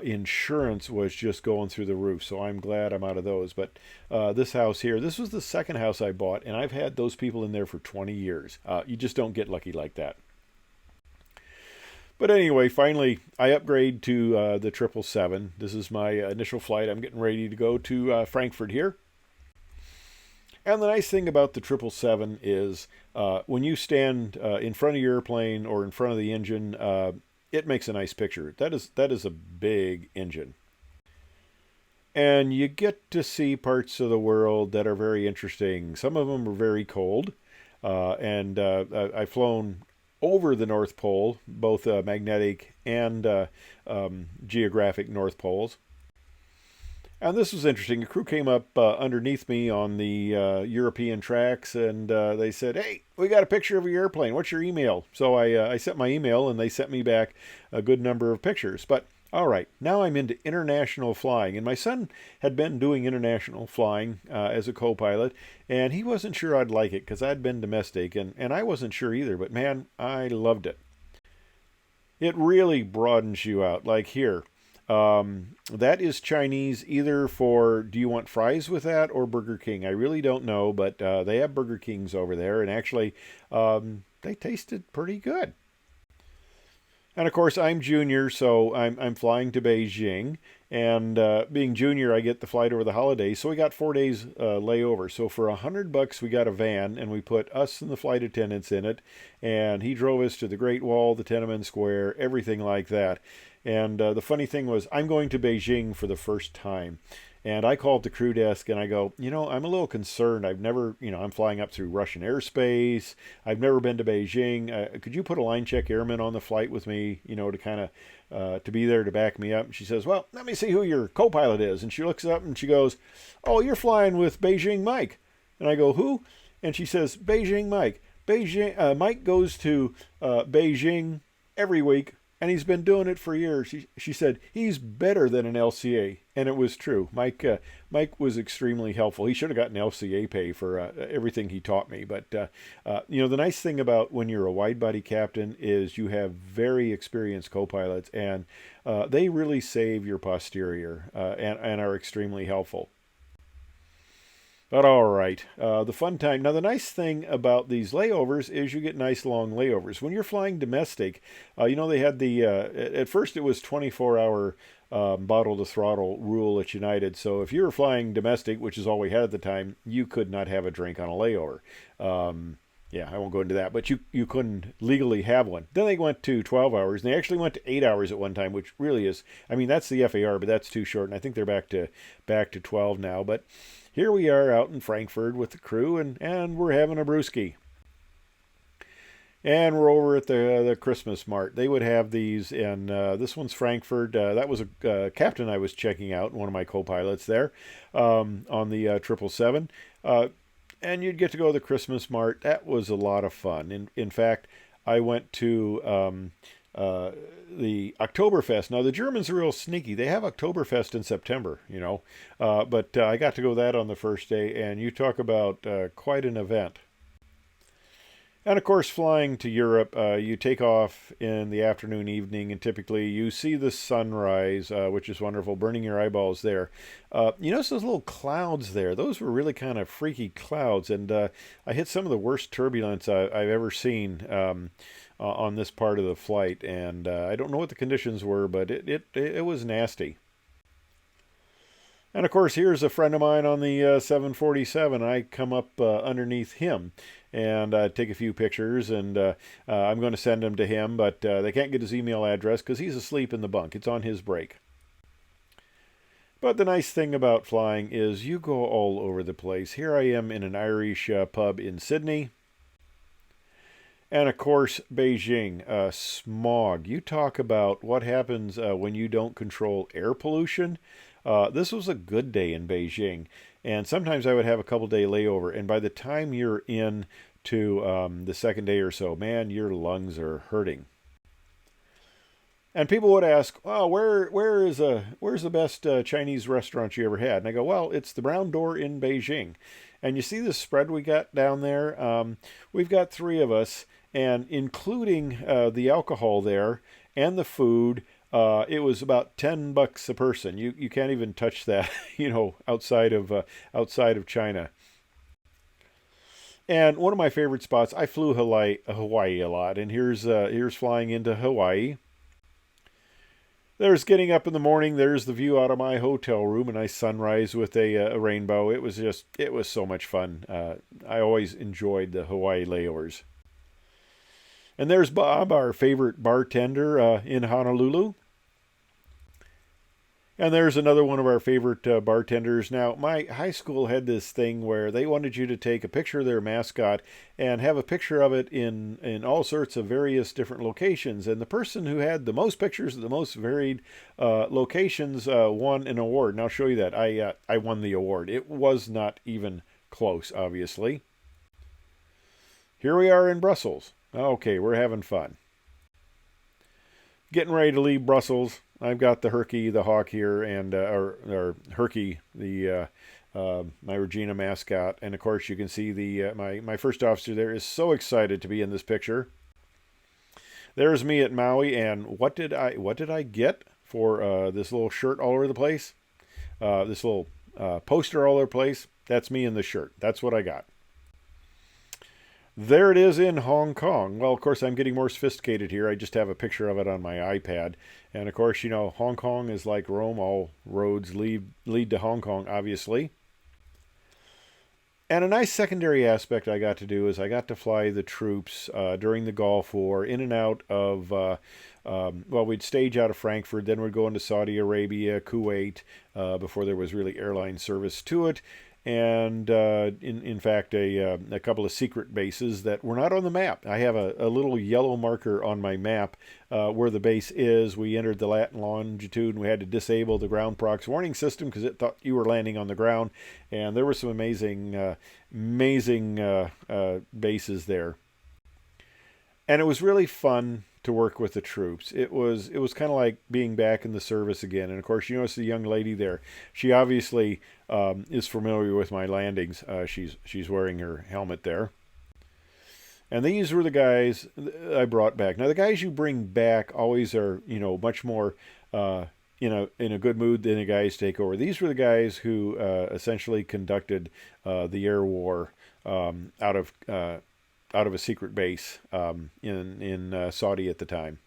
insurance was just going through the roof. So I'm glad I'm out of those. But this house here, this was the second house I bought, and I've had those people in there for 20 years. You just don't get lucky like that. But anyway, finally, I upgrade to the 777. This is my initial flight. I'm getting ready to go to Frankfurt here. And the nice thing about the 777 is when you stand in front of your airplane or in front of the engine, it makes a nice picture. That is a big engine. And you get to see parts of the world that are very interesting. Some of them are very cold. And I've flown over the North Pole, both magnetic and geographic North Poles. And this was interesting. A crew came up underneath me on the European tracks, and they said, hey, we got a picture of your airplane. What's your email? So I sent my email, and they sent me back a good number of pictures. But all right, now I'm into international flying. And my son had been doing international flying as a co-pilot, and he wasn't sure I'd like it because I'd been domestic, and I wasn't sure either. But man, I loved it. It really broadens you out. Like here. That is Chinese either for, do you want fries with that, or Burger King? I really don't know, but they have Burger Kings over there, and actually they tasted pretty good. And of course, I'm junior, so I'm flying to Beijing, and being junior, I get the flight over the holidays, so we got 4 days layover. So for $100, we got a van, and we put us and the flight attendants in it, and he drove us to the Great Wall, the Tiananmen Square, everything like that. And the funny thing was, I'm going to Beijing for the first time. And I called the crew desk and I go, I'm a little concerned. I've never, I'm flying up through Russian airspace. I've never been to Beijing. Could you put a line check airman on the flight with me, to kind of, to be there to back me up? And she says, well, let me see who your co-pilot is. And she looks up and she goes, oh, you're flying with Beijing Mike. And I go, who? And she says, Beijing Mike. Mike goes to Beijing every week. and he's been doing it for years. She said, he's better than an LCA. And it was true. Mike was extremely helpful. He should have gotten LCA pay for everything he taught me. But, the nice thing about when you're a wide-body captain is you have very experienced co-pilots, and they really save your posterior and are extremely helpful. But all right, the fun time. Now, the nice thing about these layovers is you get nice long layovers. When you're flying domestic, they had at first it was 24-hour bottle to throttle rule at United. So if you were flying domestic, which is all we had at the time, you could not have a drink on a layover. I won't go into that, but you couldn't legally have one. Then they went to 12 hours, and they actually went to 8 hours at one time, which really is, that's the FAR, but that's too short, and I think they're back to 12 now. But here we are out in Frankfurt with the crew, and we're having a brewski. And we're over at the Christmas Mart. They would have these, and this one's Frankfurt. That was a captain I was checking out, one of my co-pilots there on the 777. And you'd get to go to the Christmas Mart. That was a lot of fun. In fact, I went to the Oktoberfest. Now, the Germans are real sneaky. They have Oktoberfest in September, but I got to go that on the first day, and you talk about quite an event. And of course, flying to Europe, you take off in the afternoon, evening, and typically you see the sunrise, which is wonderful, burning your eyeballs there. You notice those little clouds there. Those were really kind of freaky clouds, and I hit some of the worst turbulence I've ever seen on this part of the flight, and I don't know what the conditions were, but it was nasty. And of course, here's a friend of mine on the 747. I come up underneath him and take a few pictures, and I'm going to send them to him, but they can't get his email address because he's asleep in the bunk. It's on his break. But the nice thing about flying is you go all over the place. Here I am in an Irish pub in Sydney. And of course, Beijing, smog. You talk about what happens when you don't control air pollution. This was a good day in Beijing, and sometimes I would have a couple-day layover, and by the time you're in to the second day or so, man, your lungs are hurting. And people would ask, "Oh, where's the best Chinese restaurant you ever had?" And I go, "Well, it's the Brown Door in Beijing." And you see this spread we got down there? We've got 3 of us, and including the alcohol there and the food. It was about $10 a person. You can't even touch that, outside of China. And one of my favorite spots, I flew Hawaii a lot, and here's flying into Hawaii. There's getting up in the morning. There's the view out of my hotel room, a nice sunrise with a rainbow. It was so much fun. I always enjoyed the Hawaii layovers. And there's Bob, our favorite bartender in Honolulu. And there's another one of our favorite bartenders. Now, my high school had this thing where they wanted you to take a picture of their mascot and have a picture of it in all sorts of various different locations. And the person who had the most pictures of the most varied locations won an award. And I'll show you that. I won the award. It was not even close, obviously. Here we are in Brussels. Okay, we're having fun. Getting ready to leave Brussels. I've got the Herky, the hawk here, and or Herky, the my Regina mascot, and of course you can see the my first officer there is so excited to be in this picture. There's me at Maui, and what did I get for this little shirt all over the place? This little poster all over the place. That's me in the shirt. That's what I got. There it is in Hong Kong. Well, of course, I'm getting more sophisticated here. I just have a picture of it on my iPad. And, of course, Hong Kong is like Rome. All roads lead to Hong Kong, obviously. And a nice secondary aspect I got to do is I got to fly the troops during the Gulf War in and out of, we'd stage out of Frankfurt, then we'd go into Saudi Arabia, Kuwait, before there was really airline service to it. And in fact, a couple of secret bases that were not on the map. I have a little yellow marker on my map where the base is. We entered the Latin longitude, and we had to disable the ground prox warning system because it thought you were landing on the ground. And there were some amazing bases there. And it was really fun to work with the troops. It was kind of like being back in the service again. And of course, you notice the young lady there. She obviously is familiar with my landings. She's wearing her helmet there. And these were the guys I brought back. Now, the guys you bring back always are, much more in a good mood than the guys take over. These were the guys who essentially conducted the air war out of a secret base in Saudi at the time.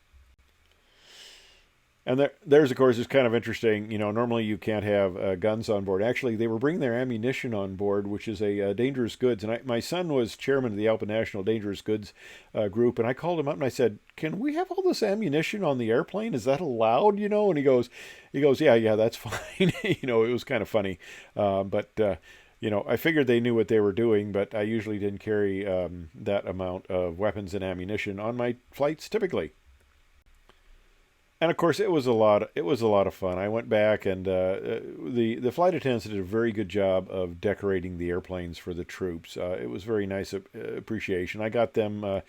And there's, of course, it's kind of interesting. Normally you can't have guns on board. Actually, they were bringing their ammunition on board, which is a dangerous goods. And my son was chairman of the ALPA National Dangerous Goods group, and I called him up and I said, "Can we have all this ammunition on the airplane? Is that allowed?" And he goes, "Yeah, that's fine." It was kind of funny, but I figured they knew what they were doing, but I usually didn't carry that amount of weapons and ammunition on my flights typically. And of course, it was a lot. It was a lot of fun. I went back, and the flight attendants did a very good job of decorating the airplanes for the troops. It was very nice appreciation. I got them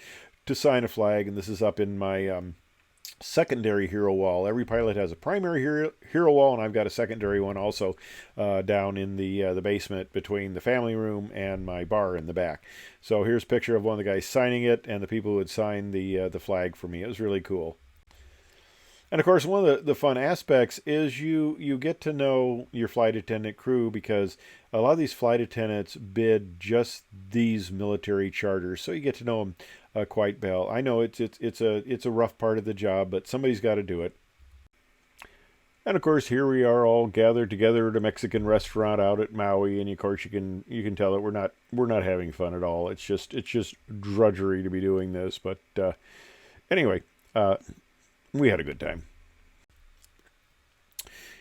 to sign a flag, and this is up in my secondary hero wall. Every pilot has a primary hero wall, and I've got a secondary one also down in the basement between the family room and my bar in the back. So here's a picture of one of the guys signing it, and the people who had signed the flag for me. It was really cool. And of course, one of the fun aspects is you get to know your flight attendant crew, because a lot of these flight attendants bid just these military charters, so you get to know them quite well. I know it's a rough part of the job, but somebody's got to do it. And of course, here we are all gathered together at a Mexican restaurant out at Maui, and of course you can tell that we're not having fun at all. It's just drudgery to be doing this, but anyway. We had a good time.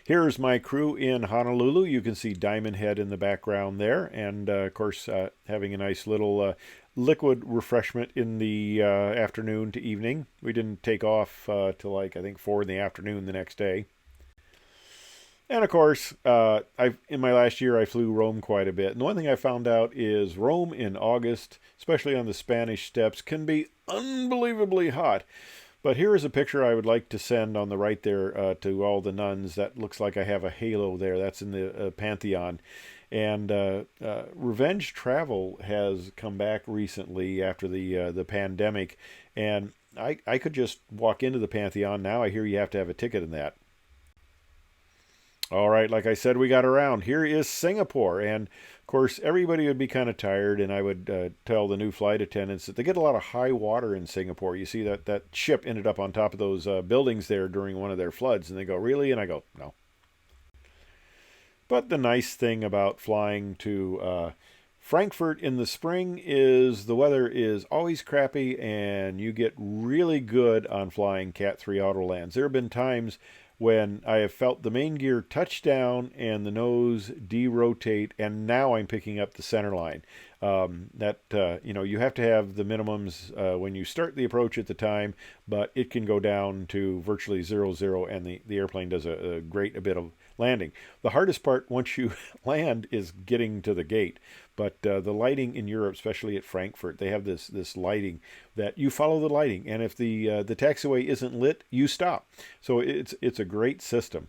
Here's my crew in Honolulu. You can see Diamond Head in the background there. And, of course, having a nice little liquid refreshment in the afternoon to evening. We didn't take off till, I think, 4 in the afternoon the next day. And, of course, in my last year, I flew Rome quite a bit. And the one thing I found out is Rome in August, especially on the Spanish Steps, can be unbelievably hot. But here is a picture I would like to send on the right there to all the nuns. That looks like I have a halo there. That's in the Pantheon. And revenge travel has come back recently after the pandemic. And I could just walk into the Pantheon. Now I hear you have to have a ticket in that. All right, like I said, we got around. Here is Singapore. And, of course, everybody would be kind of tired, and I would tell the new flight attendants that they get a lot of high water in Singapore. You see that ship ended up on top of those buildings there during one of their floods, and they go, "Really?" And I go, "No." But the nice thing about flying to Frankfurt in the spring is the weather is always crappy, and you get really good on flying Cat 3 Autolands. There have been times when I have felt the main gear touch down and the nose derotate, and now I'm picking up the center line. You have to have the minimums when you start the approach at the time, but it can go down to virtually 0, and the airplane does a bit of landing. The hardest part once you land is getting to the gate. But the lighting in Europe, especially at Frankfurt, they have this lighting that you follow the lighting, and if the taxiway isn't lit, you stop. So it's a great system.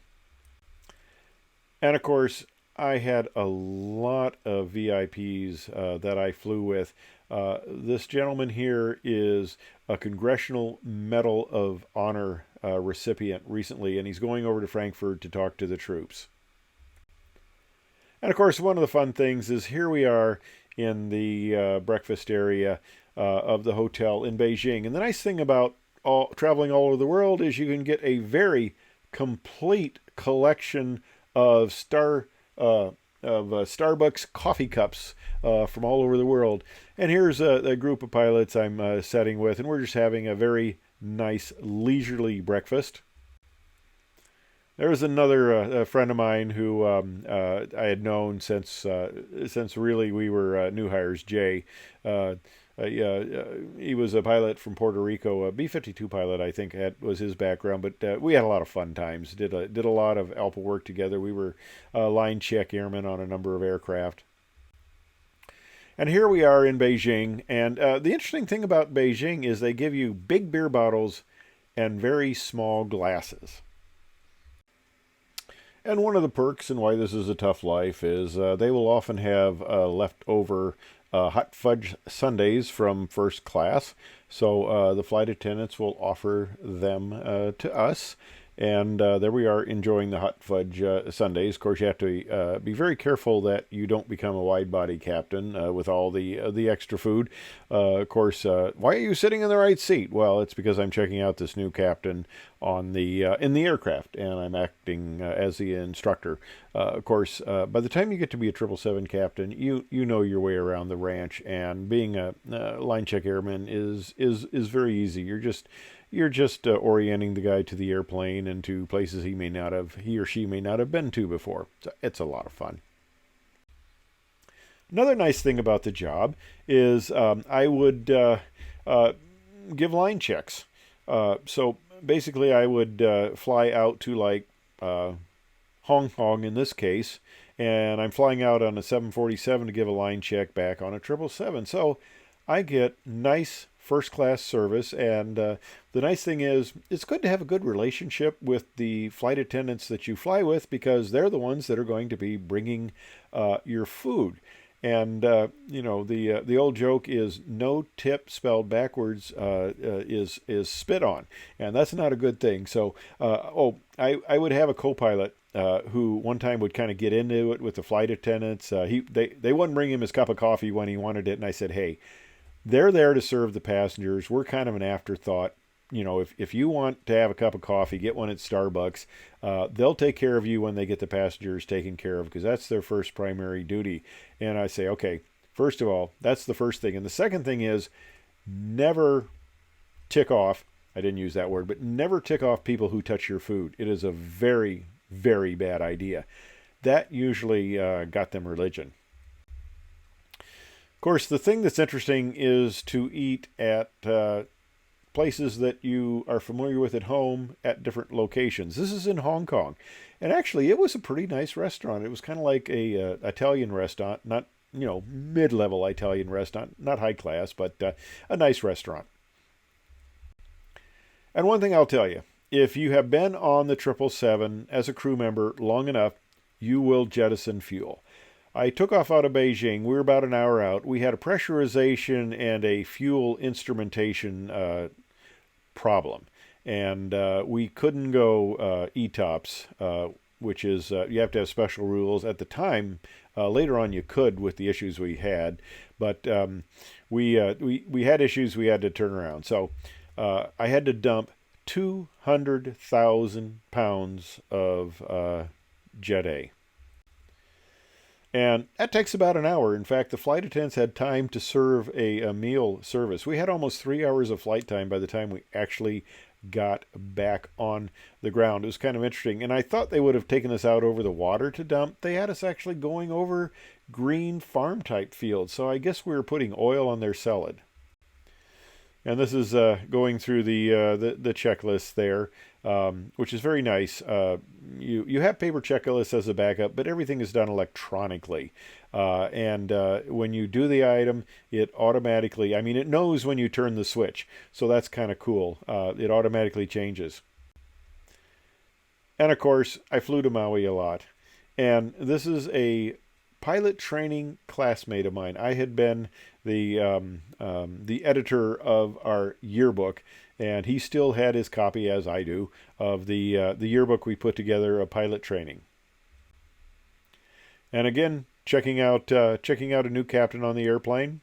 And of course, I had a lot of VIPs that I flew with. This gentleman here is a Congressional Medal of Honor recipient recently, and he's going over to Frankfurt to talk to the troops. And of course, one of the fun things is here we are in the breakfast area of the hotel in Beijing. And the nice thing about traveling all over the world is you can get a very complete collection of Starbucks coffee cups from all over the world. And here's a group of pilots I'm sitting with, and we're just having a very nice leisurely breakfast. There was another friend of mine who I had known since really we were new hires. Jay, he was a pilot from Puerto Rico, a B-52 pilot, I think was his background. But we had a lot of fun times. Did a lot of ALPA work together. We were line check airmen on a number of aircraft. And here we are in Beijing. And the interesting thing about Beijing is they give you big beer bottles and very small glasses. And one of the perks and why this is a tough life is they will often have leftover hot fudge sundaes from first class. So the flight attendants will offer them to us. And there we are enjoying the hot fudge sundaes. Of course, you have to be very careful that you don't become a wide-body captain with all the extra food. Of course, why are you sitting in the right seat? Well, it's because I'm checking out this new captain on the in the aircraft, and I'm acting as the instructor. Of course, by the time you get to be a 777 captain, you know your way around the ranch, and being a line check airman is very easy. You're just orienting the guy to the airplane and to places he or she may not have been to before. So it's a lot of fun. Another nice thing about the job is I would give line checks. So basically, I would fly out to like Hong Kong in this case, and I'm flying out on a 747 to give a line check back on a 777. So I get nice first class service, and the nice thing is it's good to have a good relationship with the flight attendants that you fly with, because they're the ones that are going to be bringing your food. And the old joke is no tip spelled backwards is spit on, and that's not a good thing. So I would have a co-pilot who one time would kind of get into it with the flight attendants. They wouldn't bring him his cup of coffee when he wanted it, and I said, hey, they're there to serve the passengers. We're kind of an afterthought. You know, if you want to have a cup of coffee, get one at Starbucks. They'll take care of you when they get the passengers taken care of, because that's their first primary duty. And I say, okay, first of all, that's the first thing. And the second thing is never tick off. I didn't use that word, but never tick off people who touch your food. It is a very, very bad idea. That usually got them religion. Of course, the thing that's interesting is to eat at places that you are familiar with at home at different locations. This is in Hong Kong. And actually, it was a pretty nice restaurant. It was kind of like a Italian restaurant, not, mid-level Italian restaurant, not high class, but a nice restaurant. And one thing I'll tell you, if you have been on the 777 as a crew member long enough, you will jettison fuel. I took off out of Beijing. We were about an hour out. We had a pressurization and a fuel instrumentation problem. And we couldn't go ETOPS, which is you have to have special rules. At the time, later on you could with the issues we had. But we had issues we had to turn around. So I had to dump 200,000 pounds of Jet A. And that takes about an hour. In fact, the flight attendants had time to serve a meal service. We had almost 3 hours of flight time by the time we actually got back on the ground. It was kind of interesting. And I thought they would have taken us out over the water to dump. They had us actually going over green farm type fields. So I guess we were putting oil on their salad. And this is going through the checklist there, which is very nice. You have paper checklists as a backup, but everything is done electronically. And when you do the item, it automatically, it knows when you turn the switch. So that's kind of cool. It automatically changes. And of course, I flew to Maui a lot. And this is a pilot training classmate of mine. I had been the editor of our yearbook, and he still had his copy, as I do, of the yearbook we put together of pilot training. And again, checking out a new captain on the airplane.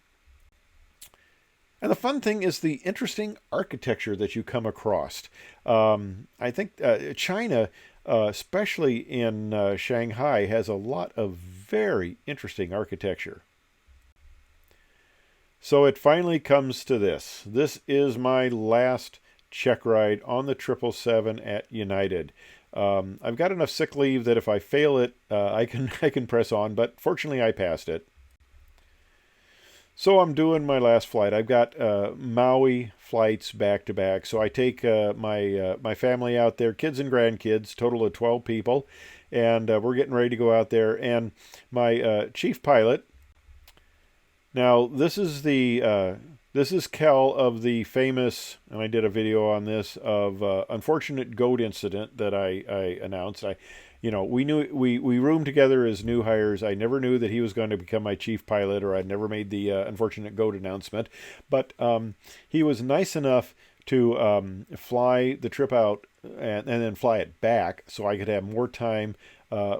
And the fun thing is the interesting architecture that you come across. I think China, especially in Shanghai, has a lot of very interesting architecture. So it finally comes to this. This is my last check ride on the 777 at United. I've got enough sick leave that if I fail it, I can press on, but fortunately I passed it. So I'm doing my last flight. I've got Maui flights back to back. So I take my family out there, kids and grandkids, total of 12 people, and we're getting ready to go out there. And my chief pilot. Now this is the This is Kel of the famous, and I did a video on this, of unfortunate goat incident that I announced. We roomed together as new hires. I never knew that he was going to become my chief pilot, or I'd never made the unfortunate goat announcement. But he was nice enough to fly the trip out and then fly it back so I could have more time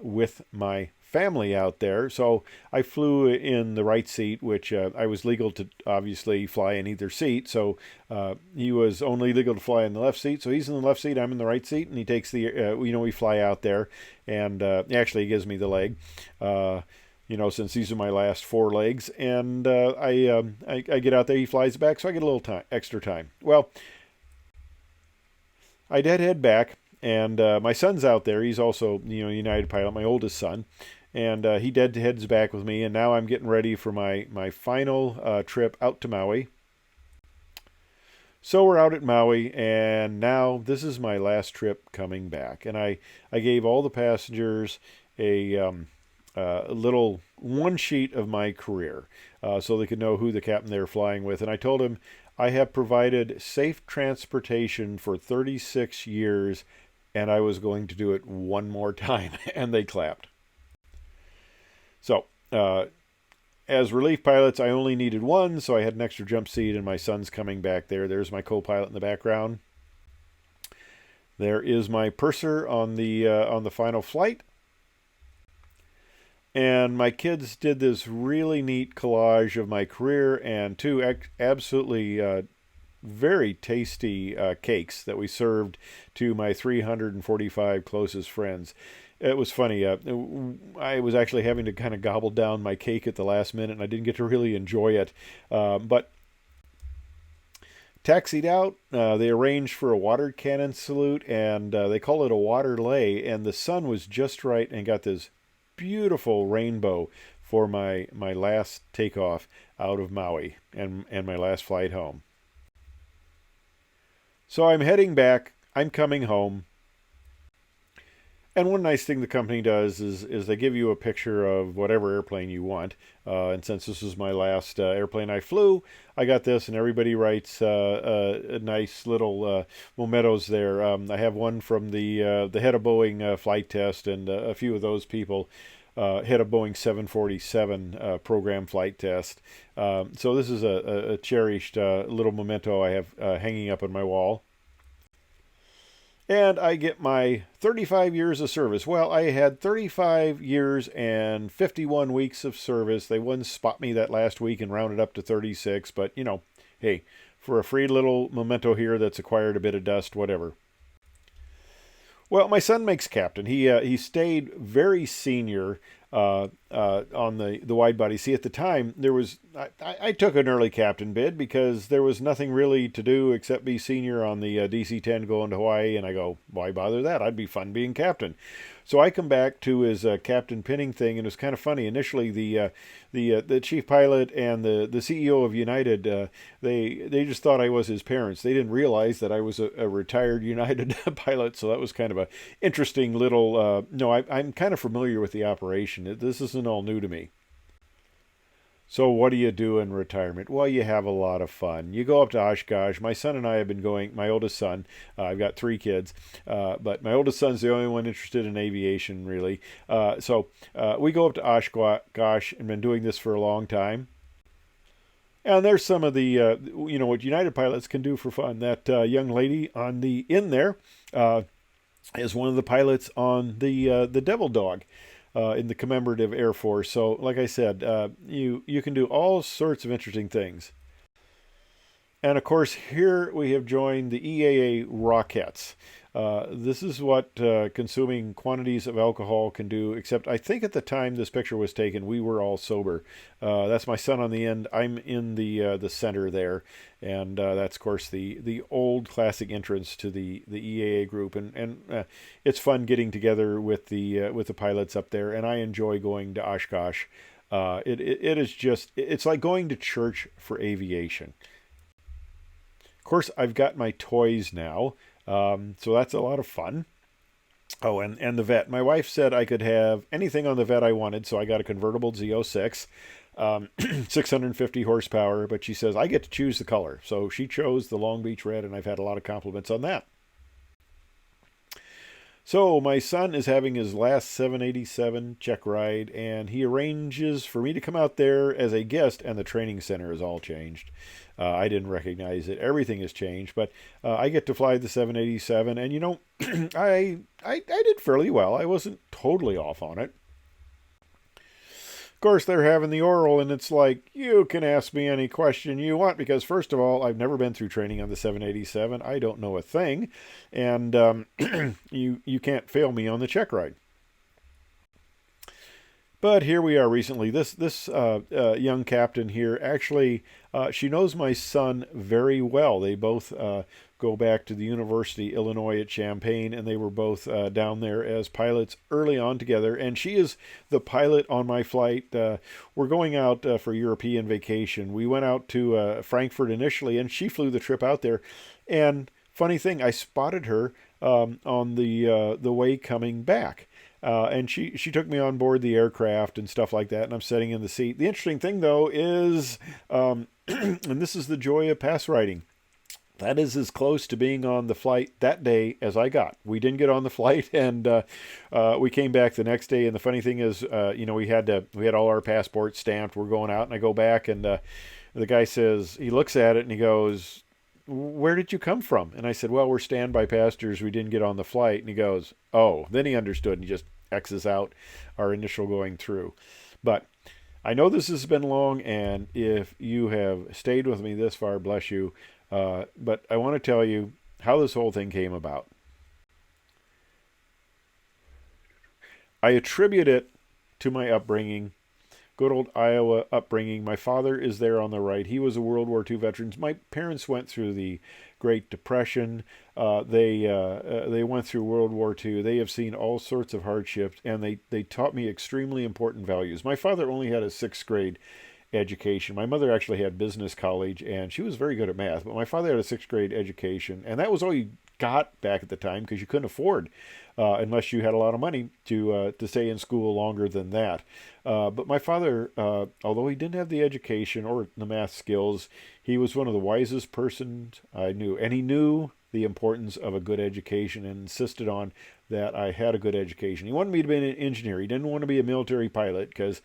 with my family out there. So I flew in the right seat, which I was legal to obviously fly in either seat. So he was only legal to fly in the left seat. So he's in the left seat, I'm in the right seat, and he takes the, we fly out there, and actually he gives me the leg. Since these are my last 4 legs, and I get out there, he flies back, so I get a little extra time. Well, I did head back, and my son's out there. He's also, United pilot, my oldest son, and he heads back with me, and now I'm getting ready for my final trip out to Maui. So we're out at Maui, and now this is my last trip coming back, and I gave all the passengers a little one sheet of my career so they could know who the captain they were flying with. And I told him I have provided safe transportation for 36 years and I was going to do it one more time. And they clapped. So as relief pilots, I only needed one, so I had an extra jump seat, and my son's coming back there. There's my co-pilot in the background. There is my purser on the final flight. And my kids did this really neat collage of my career and 2 absolutely very tasty cakes that we served to my 345 closest friends. It was funny. I was actually having to kind of gobble down my cake at the last minute, and I didn't get to really enjoy it. But taxied out, they arranged for a water cannon salute, and they call it a water lay, and the sun was just right and got this beautiful rainbow for my last takeoff out of Maui and my last flight home. So I'm heading back. I'm coming home. And one nice thing the company does is they give you a picture of whatever airplane you want. And since this is my last airplane I flew, I got this, and everybody writes a nice little mementos there. I have one from the head of Boeing flight test, and a few of those people head of Boeing 747 program flight test. So this is a cherished little memento I have hanging up on my wall. And I get my 35 years of service. Well, I had 35 years and 51 weeks of service. They wouldn't spot me that last week and round it up to 36. But, hey, for a free little memento here that's acquired a bit of dust, whatever. Well, my son makes captain. He stayed very senior on the widebody. See, at the time, I took an early captain bid because there was nothing really to do except be senior on the DC-10 going to Hawaii, and I go, why bother that? I'd be fun being captain. So I come back to his captain pinning thing, and it was kind of funny. Initially, the chief pilot and the CEO of United, they just thought I was his parents. They didn't realize that I was a retired United pilot, so that was kind of a interesting little. I'm kind of familiar with the operation. This isn't all new to me. So what do you do in retirement? Well, you have a lot of fun. You go up to Oshkosh. My son and I have been going, my oldest son, I've got 3 kids, but my oldest son's the only one interested in aviation, really. So we go up to Oshkosh and been doing this for a long time. And there's some of the, what United pilots can do for fun. That young lady on the in there is one of the pilots on the Devil Dog. In the commemorative Air Force. So, like I said, you can do all sorts of interesting things. And, of course, here we have joined the EAA Rockettes. This is what consuming quantities of alcohol can do, except I think at the time this picture was taken, we were all sober. That's my son on the end. I'm in the center there. And that's, of course, the old classic entrance to the EAA group. And it's fun getting together with the pilots up there. And I enjoy going to Oshkosh. It is just, it's like going to church for aviation. Of course, I've got my toys now. So that's a lot of fun. Oh, and the vet. My wife said I could have anything on the vet I wanted, so I got a convertible Z06, 650 horsepower, but she says I get to choose the color. So she chose the Long Beach red, and I've had a lot of compliments on that. So my son is having his last 787 check ride, and he arranges for me to come out there as a guest, and the training center is all changed. I didn't recognize it. Everything has changed, but I get to fly the 787, and I did fairly well. I wasn't totally off on it. Of course, they're having the oral, and it's like, you can ask me any question you want, because first of all, I've never been through training on the 787. I don't know a thing, and you can't fail me on the check ride. But here we are recently. This young captain here actually, she knows my son very well. They both go back to the University Illinois at Champaign, and they were both down there as pilots early on together. And she is the pilot on my flight. We're going out for European vacation. We went out to Frankfurt initially, and she flew the trip out there. And funny thing, I spotted her on the way coming back. And she took me on board the aircraft and stuff like that, and I'm sitting in the seat. The interesting thing, though, is, and this is the joy of pass riding, that is as close to being on the flight that day as I got. We didn't get on the flight, and we came back the next day. And the funny thing is, we had all our passports stamped. We're going out, and I go back, and the guy says, he looks at it, and he goes, "Where did you come from?" And I said, "Well, we're standby passengers. We didn't get on the flight." And he goes, "Oh." Then he understood, and he just X's out our initial going through. But I know this has been long, and if you have stayed with me this far, bless you. But I want to tell you how this whole thing came about. I attribute it to my upbringing, good old Iowa upbringing. My father is there on the right. He was a World War II veteran. My parents went through the Great Depression. They went through World War II. They have seen all sorts of hardships, and they taught me extremely important values. My father only had a sixth grade education. My mother actually had business college, and she was very good at math, but my father had a sixth grade education, and that was all you got back at the time because you couldn't afford, unless you had a lot of money, to stay in school longer than that. But my father, although he didn't have the education or the math skills, he was one of the wisest persons I knew, and he knew the importance of a good education and insisted on that I had a good education. He wanted me to be an engineer. He didn't want to be a military pilot because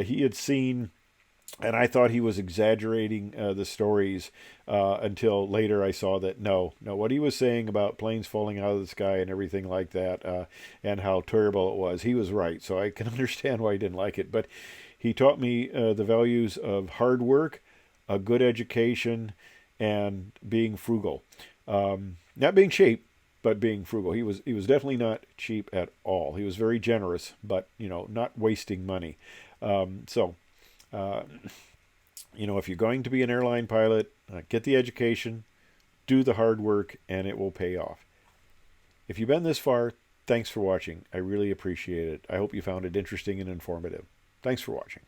he had seen, and I thought he was exaggerating the stories until later I saw that no, what he was saying about planes falling out of the sky and everything like that, and how terrible it was, he was right. So I can understand why he didn't like it. But he taught me the values of hard work, a good education, and being frugal. Not being cheap, but being frugal. He was definitely not cheap at all. He was very generous, but not wasting money. So. If you're going to be an airline pilot, get the education, do the hard work, and it will pay off. If you've been this far, thanks for watching. I really appreciate it. I hope you found it interesting and informative. Thanks for watching.